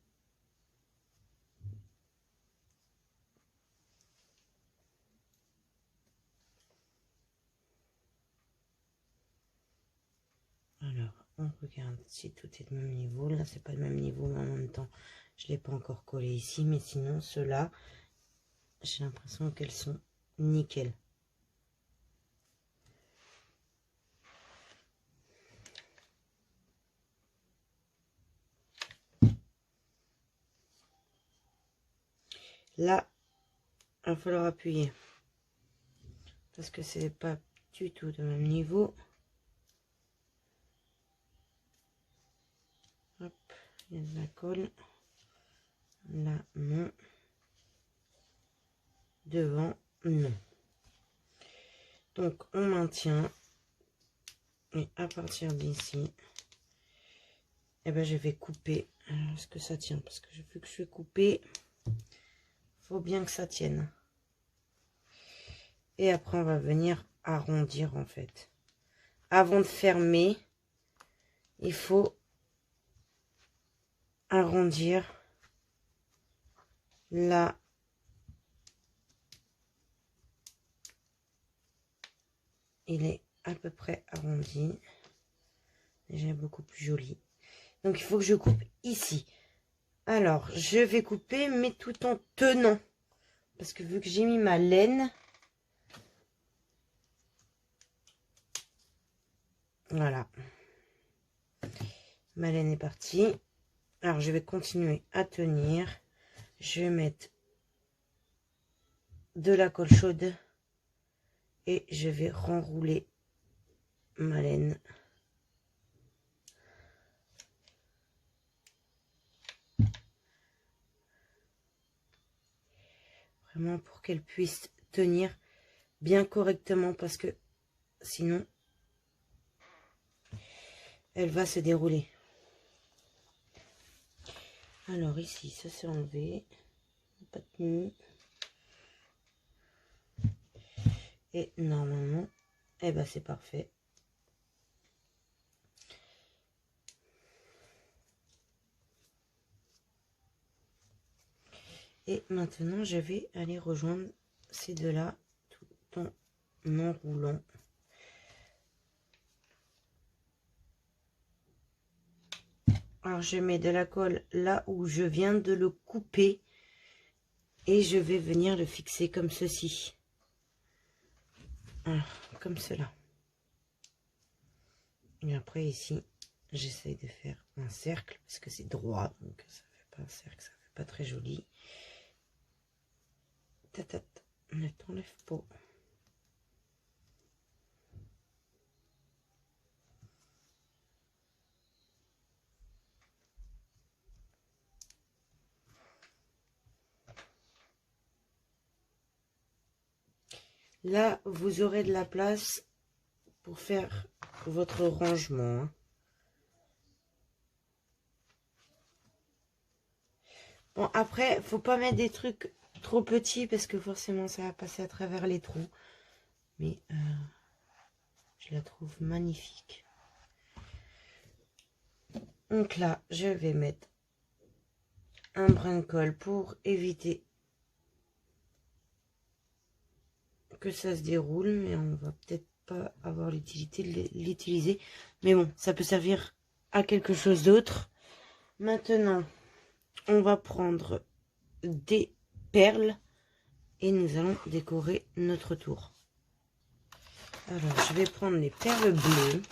Alors, on regarde si tout est de même niveau. Là, c'est pas le même niveau, mais en même temps, je l'ai pas encore collé ici. Mais sinon, ceux-là, j'ai l'impression qu'elles sont nickel. Là, il va falloir appuyer. Parce que c'est pas du tout de même niveau. Hop, il y a de la colle. Là, non. Devant, non. Donc, on maintient. Et à partir d'ici, eh ben, je vais couper. Est-ce que ça tient? Parce que vu que je vais couper, faut bien que ça tienne. Et après, on va venir arrondir, en fait. Avant de fermer, il faut arrondir là. Il est à peu près arrondi. Déjà beaucoup plus joli. Donc, il faut que je coupe ici. Alors, je vais couper, mais tout en tenant. Parce que vu que j'ai mis ma laine... Voilà. Ma laine est partie. Alors, je vais continuer à tenir. Je vais mettre de la colle chaude. Et je vais renrouler ma laine. Vraiment pour qu'elle puisse tenir bien correctement parce que sinon elle va se dérouler. Alors ici ça s'est enlevé, pas tenu. Et normalement, eh ben c'est parfait. Et maintenant, je vais aller rejoindre ces deux-là tout en enroulant. Alors, je mets de la colle là où je viens de le couper. Et je vais venir le fixer comme ceci. Voilà, comme cela. Et après, ici, j'essaye de faire un cercle parce que c'est droit. Donc, ça fait pas un cercle, ça fait pas très joli. Ne t'enlève pas. Là, vous aurez de la place pour faire votre rangement. Hein. Bon, après, faut pas mettre des trucs trop petits parce que forcément, ça va passer à travers les trous. Mais je la trouve magnifique. Donc là, je vais mettre un brin de colle pour éviter que ça se déroule, mais on va peut-être pas avoir l'utilité de l'utiliser. Mais bon, ça peut servir à quelque chose d'autre. Maintenant, on va prendre des perles et nous allons décorer notre tour. Alors, je vais prendre les perles bleues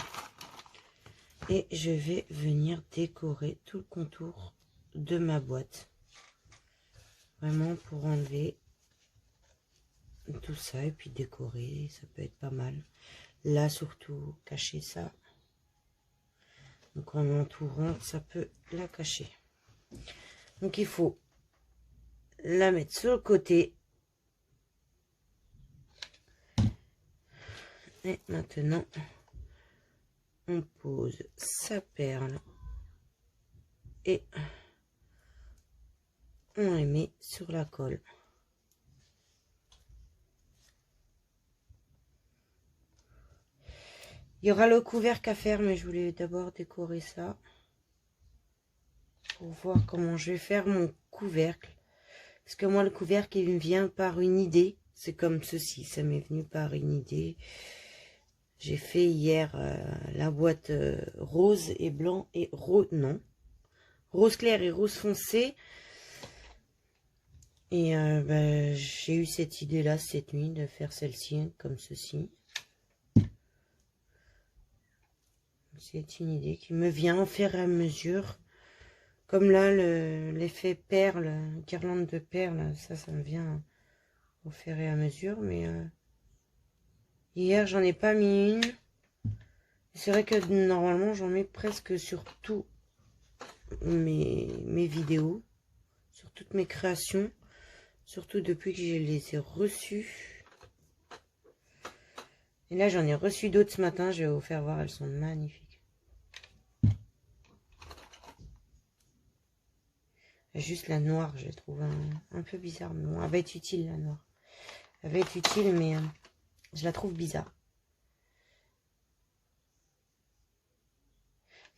et je vais venir décorer tout le contour de ma boîte. Vraiment pour enlever tout ça et puis décorer, ça peut être pas mal. Là, surtout, cacher ça. Donc, en entourant, ça peut la cacher. Donc, il faut la mettre sur le côté. Et maintenant, on pose sa perle et on les met sur la colle. Il y aura le couvercle à faire, mais je voulais d'abord décorer ça pour voir comment je vais faire mon couvercle. Parce que moi, le couvercle, il me vient par une idée. C'est comme ceci, ça m'est venu par une idée. J'ai fait hier la boîte rose et blanc et rose, non, rose clair et rose foncé. Et j'ai eu cette idée-là cette nuit de faire celle-ci comme ceci. C'est une idée qui me vient au fur et à mesure. Comme là, l'effet perle, guirlande de perles, ça me vient au fur et à mesure. Mais hier, j'en ai pas mis une. C'est vrai que normalement, j'en mets presque sur tous mes vidéos, sur toutes mes créations, surtout depuis que je les ai reçues. Et là, j'en ai reçu d'autres ce matin, je vais vous faire voir, elles sont magnifiques. Juste la noire, je la trouve un peu bizarre, mais bon, elle va être utile la noire. Elle va être utile, mais je la trouve bizarre.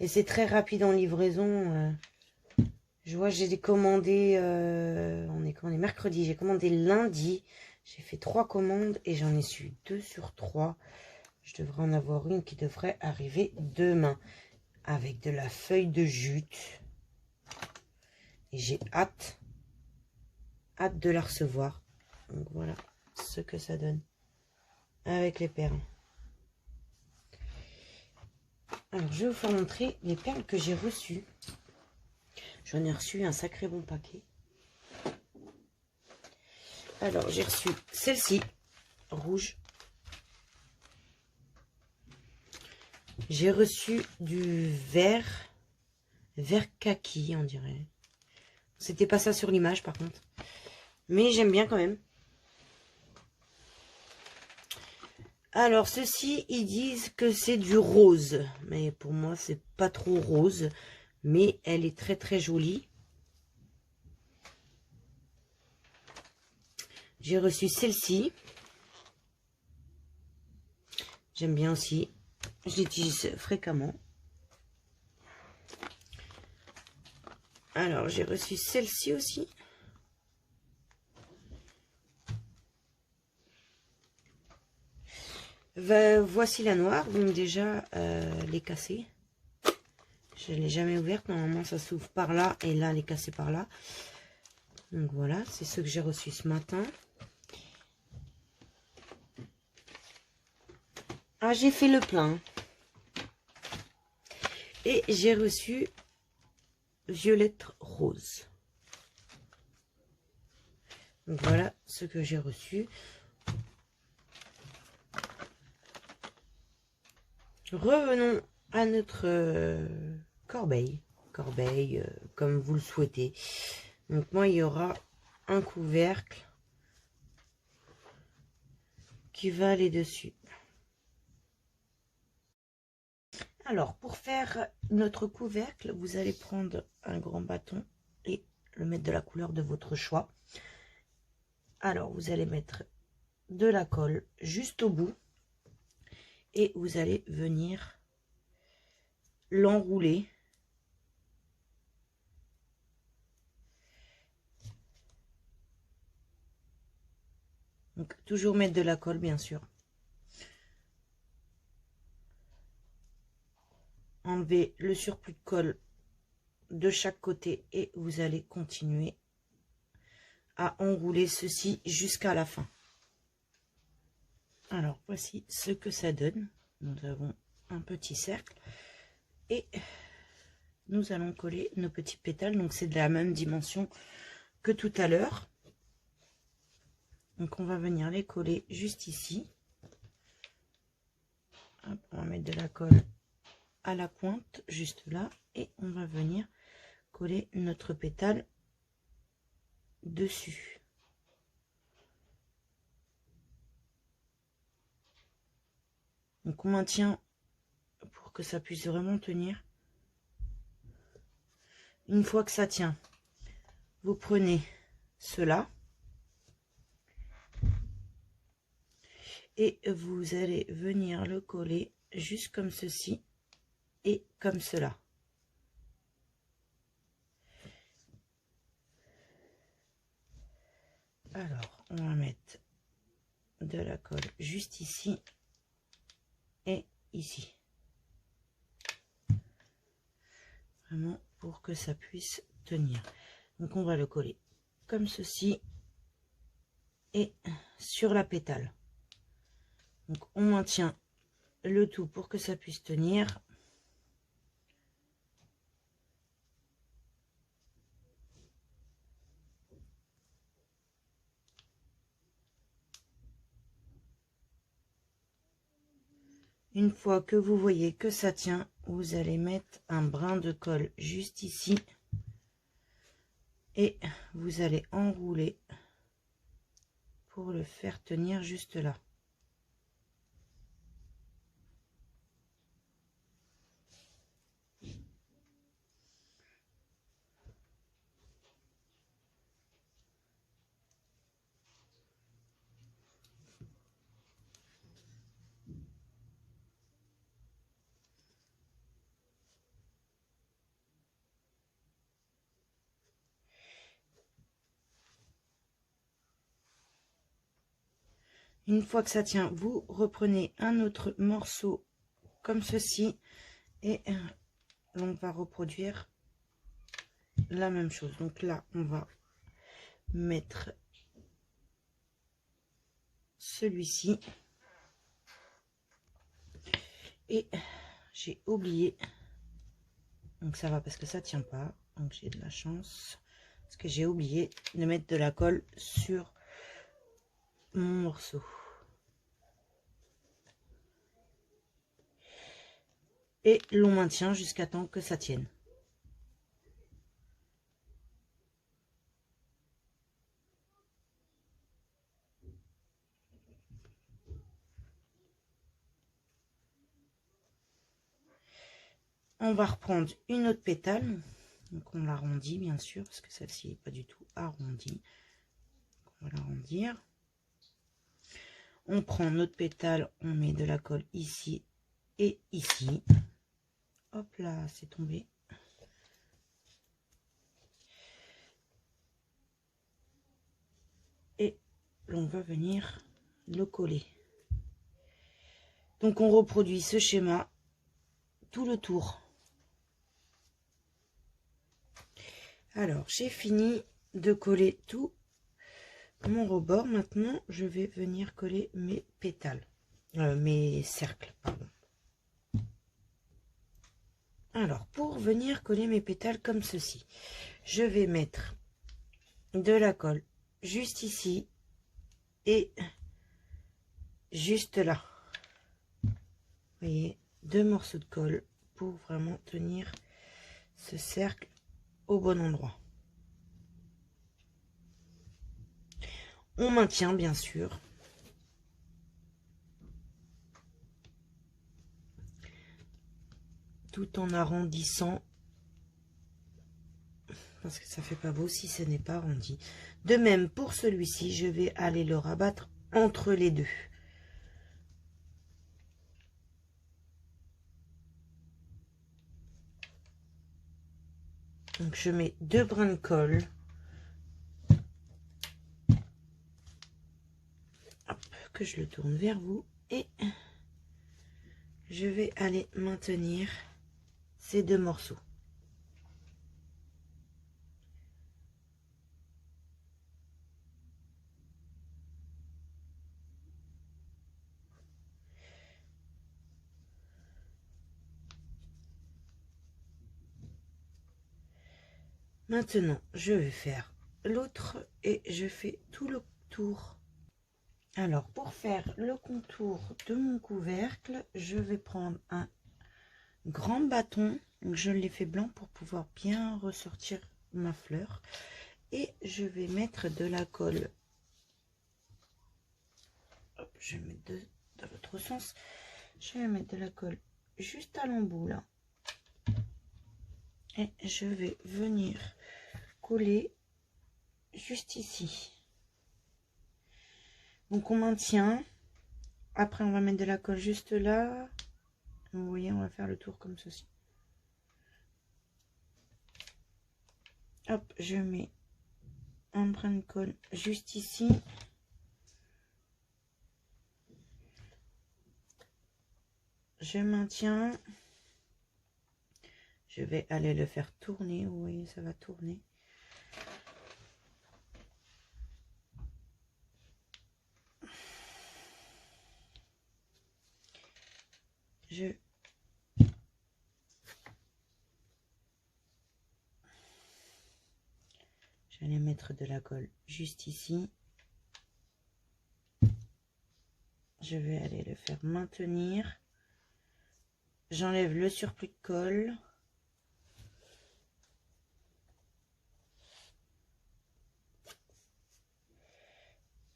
Et c'est très rapide en livraison. Je vois, j'ai commandé, on est mercredi, j'ai commandé lundi. J'ai fait 3 commandes et j'en ai su 2 sur 3. Je devrais en avoir une qui devrait arriver demain. Avec de la feuille de jute. Et j'ai hâte de la recevoir. Donc voilà ce que ça donne avec les perles. Alors je vais vous faire montrer les perles que j'ai reçues. J'en ai reçu un sacré bon paquet. Alors j'ai reçu celle-ci, rouge. J'ai reçu du vert kaki on dirait. C'était pas ça sur l'image par contre. Mais j'aime bien quand même. Alors ceci, ils disent que c'est du rose. Mais pour moi, c'est pas trop rose. Mais elle est très très jolie. J'ai reçu celle-ci. J'aime bien aussi. Je l'utilise fréquemment. Alors, j'ai reçu celle-ci aussi. Voici la noire. Donc déjà, elle est cassée. Je ne l'ai jamais ouverte. Normalement, ça s'ouvre par là. Et là, elle est cassée par là. Donc voilà, c'est ce que j'ai reçu ce matin. Ah, j'ai fait le plein. Et j'ai reçu violette rose. Donc voilà ce que j'ai reçu. Revenons à notre corbeille. Corbeille, comme vous le souhaitez. Donc moi, il y aura un couvercle qui va aller dessus. Alors, pour faire notre couvercle, vous allez prendre un grand bâton et le mettre de la couleur de votre choix. Alors, vous allez mettre de la colle juste au bout et vous allez venir l'enrouler. Donc, toujours mettre de la colle, bien sûr. Enlevez le surplus de colle de chaque côté et vous allez continuer à enrouler ceci jusqu'à la fin. Alors, voici ce que ça donne. Nous avons un petit cercle et nous allons coller nos petits pétales. Donc, c'est de la même dimension que tout à l'heure. Donc, on va venir les coller juste ici. Hop, on va mettre de la colle à la pointe, juste là. Et on va venir coller notre pétale dessus. Donc, on maintient pour que ça puisse vraiment tenir. Une fois que ça tient, vous prenez cela et vous allez venir le coller juste comme ceci et comme cela. Alors, on va mettre de la colle juste ici et ici. Vraiment pour que ça puisse tenir. Donc, on va le coller comme ceci et sur la pétale. Donc, on maintient le tout pour que ça puisse tenir. Une fois que vous voyez que ça tient, vous allez mettre un brin de colle juste ici et vous allez enrouler pour le faire tenir juste là. Une fois que ça tient, vous reprenez un autre morceau comme ceci et on va reproduire la même chose. Donc là, on va mettre celui-ci et j'ai oublié, donc ça va parce que ça tient pas, donc j'ai de la chance parce que j'ai oublié de mettre de la colle sur mon morceau. Et l'on maintient jusqu'à temps que ça tienne. On va reprendre une autre pétale. Donc on l'arrondit bien sûr, parce que celle-ci n'est pas du tout arrondie. On va l'arrondir. On prend notre pétale, on met de la colle ici et ici. Hop là, c'est tombé. Et l'on va venir le coller. Donc on reproduit ce schéma tout le tour. Alors j'ai fini de coller tout mon rebord. Maintenant je vais venir coller mes pétales, mes cercles, pardon. Alors pour venir coller mes pétales comme ceci, je vais mettre de la colle juste ici et juste là. Vous voyez, deux morceaux de colle pour vraiment tenir ce cercle au bon endroit. On maintient bien sûr. Tout en arrondissant, parce que ça fait pas beau si ce n'est pas arrondi. De même pour celui-ci, je vais aller le rabattre entre les deux. Donc je mets deux brins de colle. Hop, que je le tourne vers vous et je vais aller maintenir ces deux morceaux. Maintenant, je vais faire l'autre et je fais tout le tour. Alors, pour faire le contour de mon couvercle, je vais prendre un grand bâton. Donc, je l'ai fait blanc pour pouvoir bien ressortir ma fleur. Et je vais mettre de la colle. Hop, je vais mettre dans l'autre sens. Je vais mettre de la colle juste à l'embout là. Et je vais venir coller juste ici. Donc on maintient. Après on va mettre de la colle juste là. Vous voyez, on va faire le tour comme ceci. Hop, je mets un brin de colle juste ici. Je maintiens. Je vais aller le faire tourner. Vous voyez, ça va tourner. J'allais mettre de la colle juste ici. Je vais aller le faire maintenir. J'enlève le surplus de colle.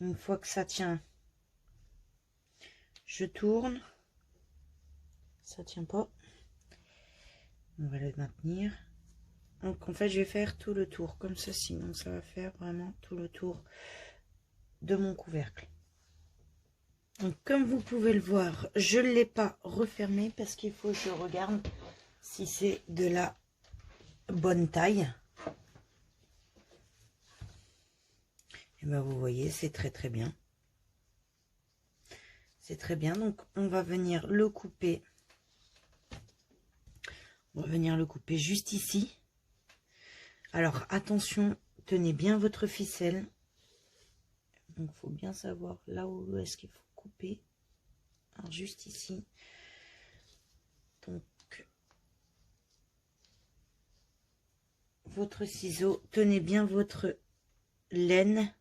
Une fois que ça tient, je tourne. Ça tient pas. On va le maintenir. Donc en fait je vais faire tout le tour comme ceci. Donc ça va faire vraiment tout le tour de mon couvercle. Donc comme vous pouvez le voir, je ne l'ai pas refermé parce qu'il faut que je regarde si c'est de la bonne taille. Et ben vous voyez, c'est très bien. C'est très bien. Donc on va venir le couper. On va venir le couper juste ici. Alors attention, tenez bien votre ficelle. Donc il faut bien savoir là où est-ce qu'il faut couper. Alors juste ici. Donc votre ciseau, tenez bien votre laine.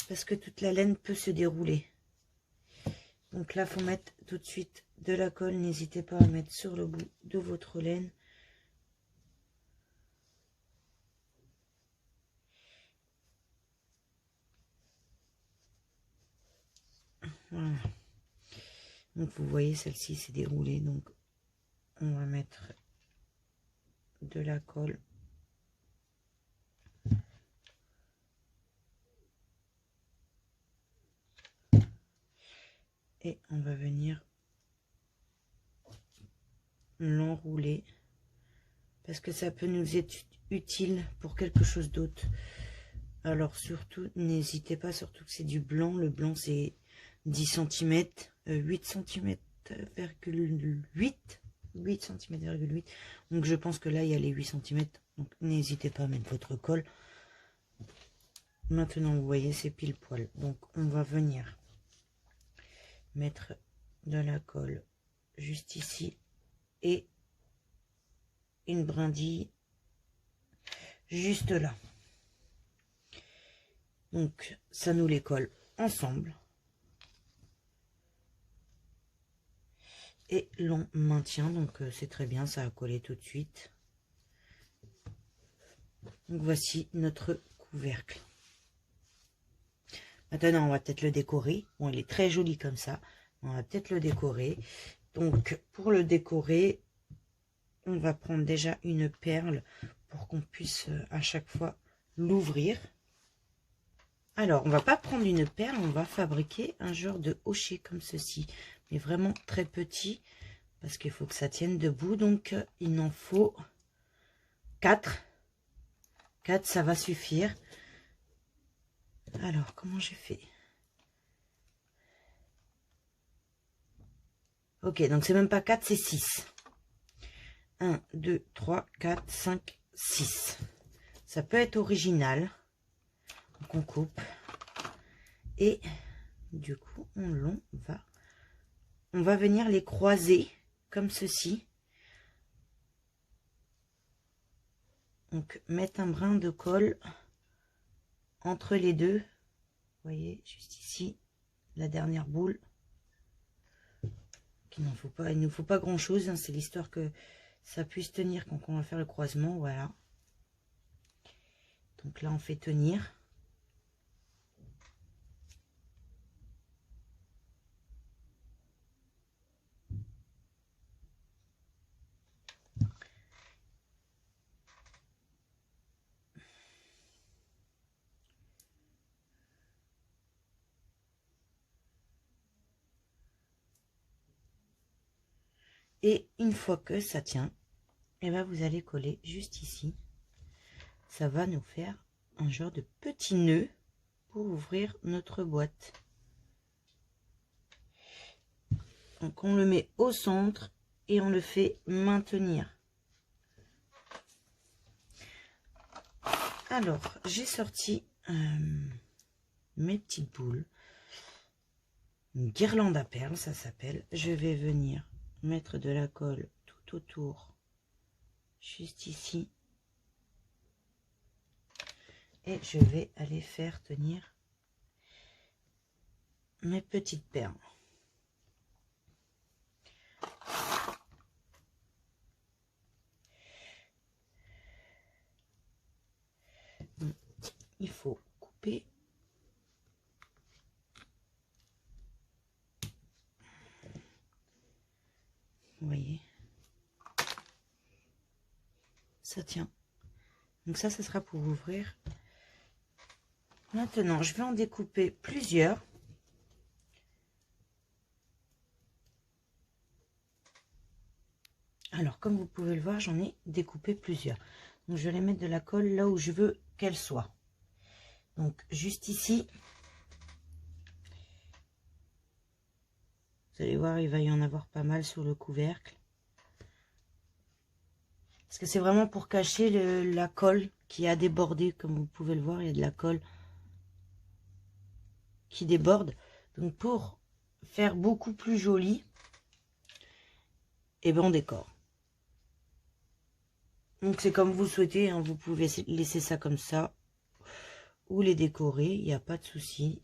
Parce que toute la laine peut se dérouler. Donc là, il faut mettre tout de suite de la colle. N'hésitez pas à mettre sur le bout de votre laine. Voilà. Donc vous voyez, celle-ci s'est déroulée. Donc on va mettre de la colle. Et on va venir l'enrouler parce que ça peut nous être utile pour quelque chose d'autre. Alors surtout, n'hésitez pas, surtout que c'est du blanc. Le blanc c'est 10 cm, 8 cm, 8 cm,8. Donc je pense que là il y a les 8 cm. Donc n'hésitez pas à mettre votre colle. Maintenant vous voyez, c'est pile poil. Donc on va venir mettre de la colle juste ici et une brindille juste là. Donc ça nous les colle ensemble et l'on maintient. Donc c'est très bien, ça a collé tout de suite. Donc voici notre couvercle. Maintenant, on va peut-être le décorer. Bon, il est très joli comme ça. On va peut-être le décorer. Donc, pour le décorer, on va prendre déjà une perle pour qu'on puisse à chaque fois l'ouvrir. Alors, on va pas prendre une perle, on va fabriquer un genre de hochet comme ceci. Mais vraiment très petit, parce qu'il faut que ça tienne debout. Donc, il en faut 4. 4, ça va suffire. Alors, comment j'ai fait? Ok, donc c'est même pas 4, c'est 6. 1, 2, 3, 4, 5, 6. Ça peut être original. Donc on coupe. Et du coup, on va venir les croiser comme ceci. Donc mettre un brin de colle entre les deux. Vous voyez, juste ici, la dernière boule. Il ne faut pas grand chose, hein, c'est l'histoire que ça puisse tenir quand on va faire le croisement. Voilà. Donc là on fait tenir. Et une fois que ça tient, et ben vous allez coller juste ici. Ça va nous faire un genre de petit nœud pour ouvrir notre boîte. Donc on le met au centre et on le fait maintenir. Alors j'ai sorti mes petites boules, une guirlande à perles, ça s'appelle. Je vais venir mettre de la colle tout autour, juste ici, et je vais aller faire tenir mes petites perles. Il faut couper. Vous voyez, ça tient. Donc ça sera pour ouvrir. Maintenant, je vais en découper plusieurs. Alors, comme vous pouvez le voir, j'en ai découpé plusieurs. Donc, je vais les mettre de la colle là où je veux qu'elle soit. Donc, juste ici. Vous allez voir, il va y en avoir pas mal sur le couvercle. Parce que c'est vraiment pour cacher la colle qui a débordé. Comme vous pouvez le voir, il y a de la colle qui déborde. Donc, pour faire beaucoup plus joli, et ben on décore. Donc c'est comme vous souhaitez, hein, vous pouvez laisser ça comme ça ou les décorer, il n'y a pas de souci.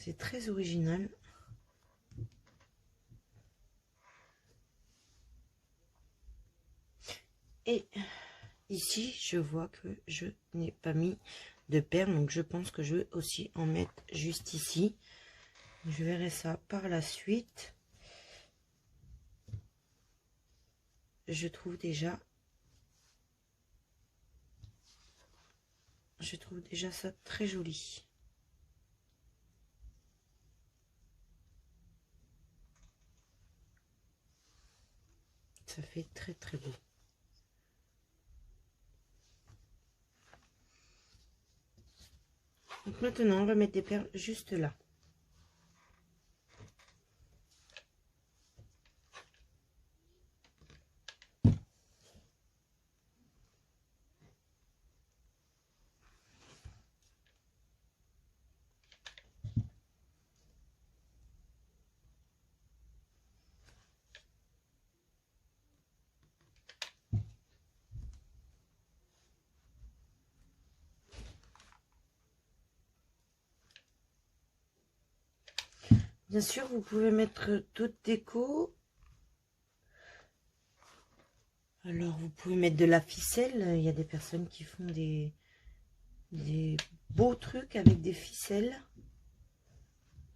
C'est très original. Et ici, je vois que je n'ai pas mis de perles, donc je pense que je vais aussi en mettre juste ici. Je verrai ça par la suite. Je trouve déjà ça très joli. Ça fait très très beau. Donc maintenant, on va mettre des perles juste là. Bien sûr, vous pouvez mettre toute déco. Alors, vous pouvez mettre de la ficelle. Il y a des personnes qui font des beaux trucs avec des ficelles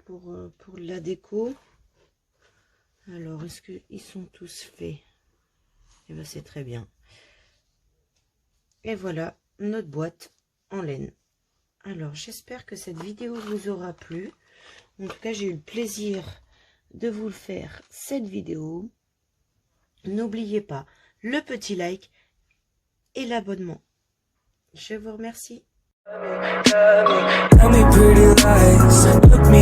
pour la déco. Alors, est-ce qu'ils sont tous faits? Eh bien, c'est très bien. Et voilà notre boîte en laine. Alors, j'espère que cette vidéo vous aura plu. En tout cas, j'ai eu le plaisir de vous le faire, cette vidéo. n'oubliez pas le petit like et l'abonnement. Je vous remercie. Tell me pretty lies, look me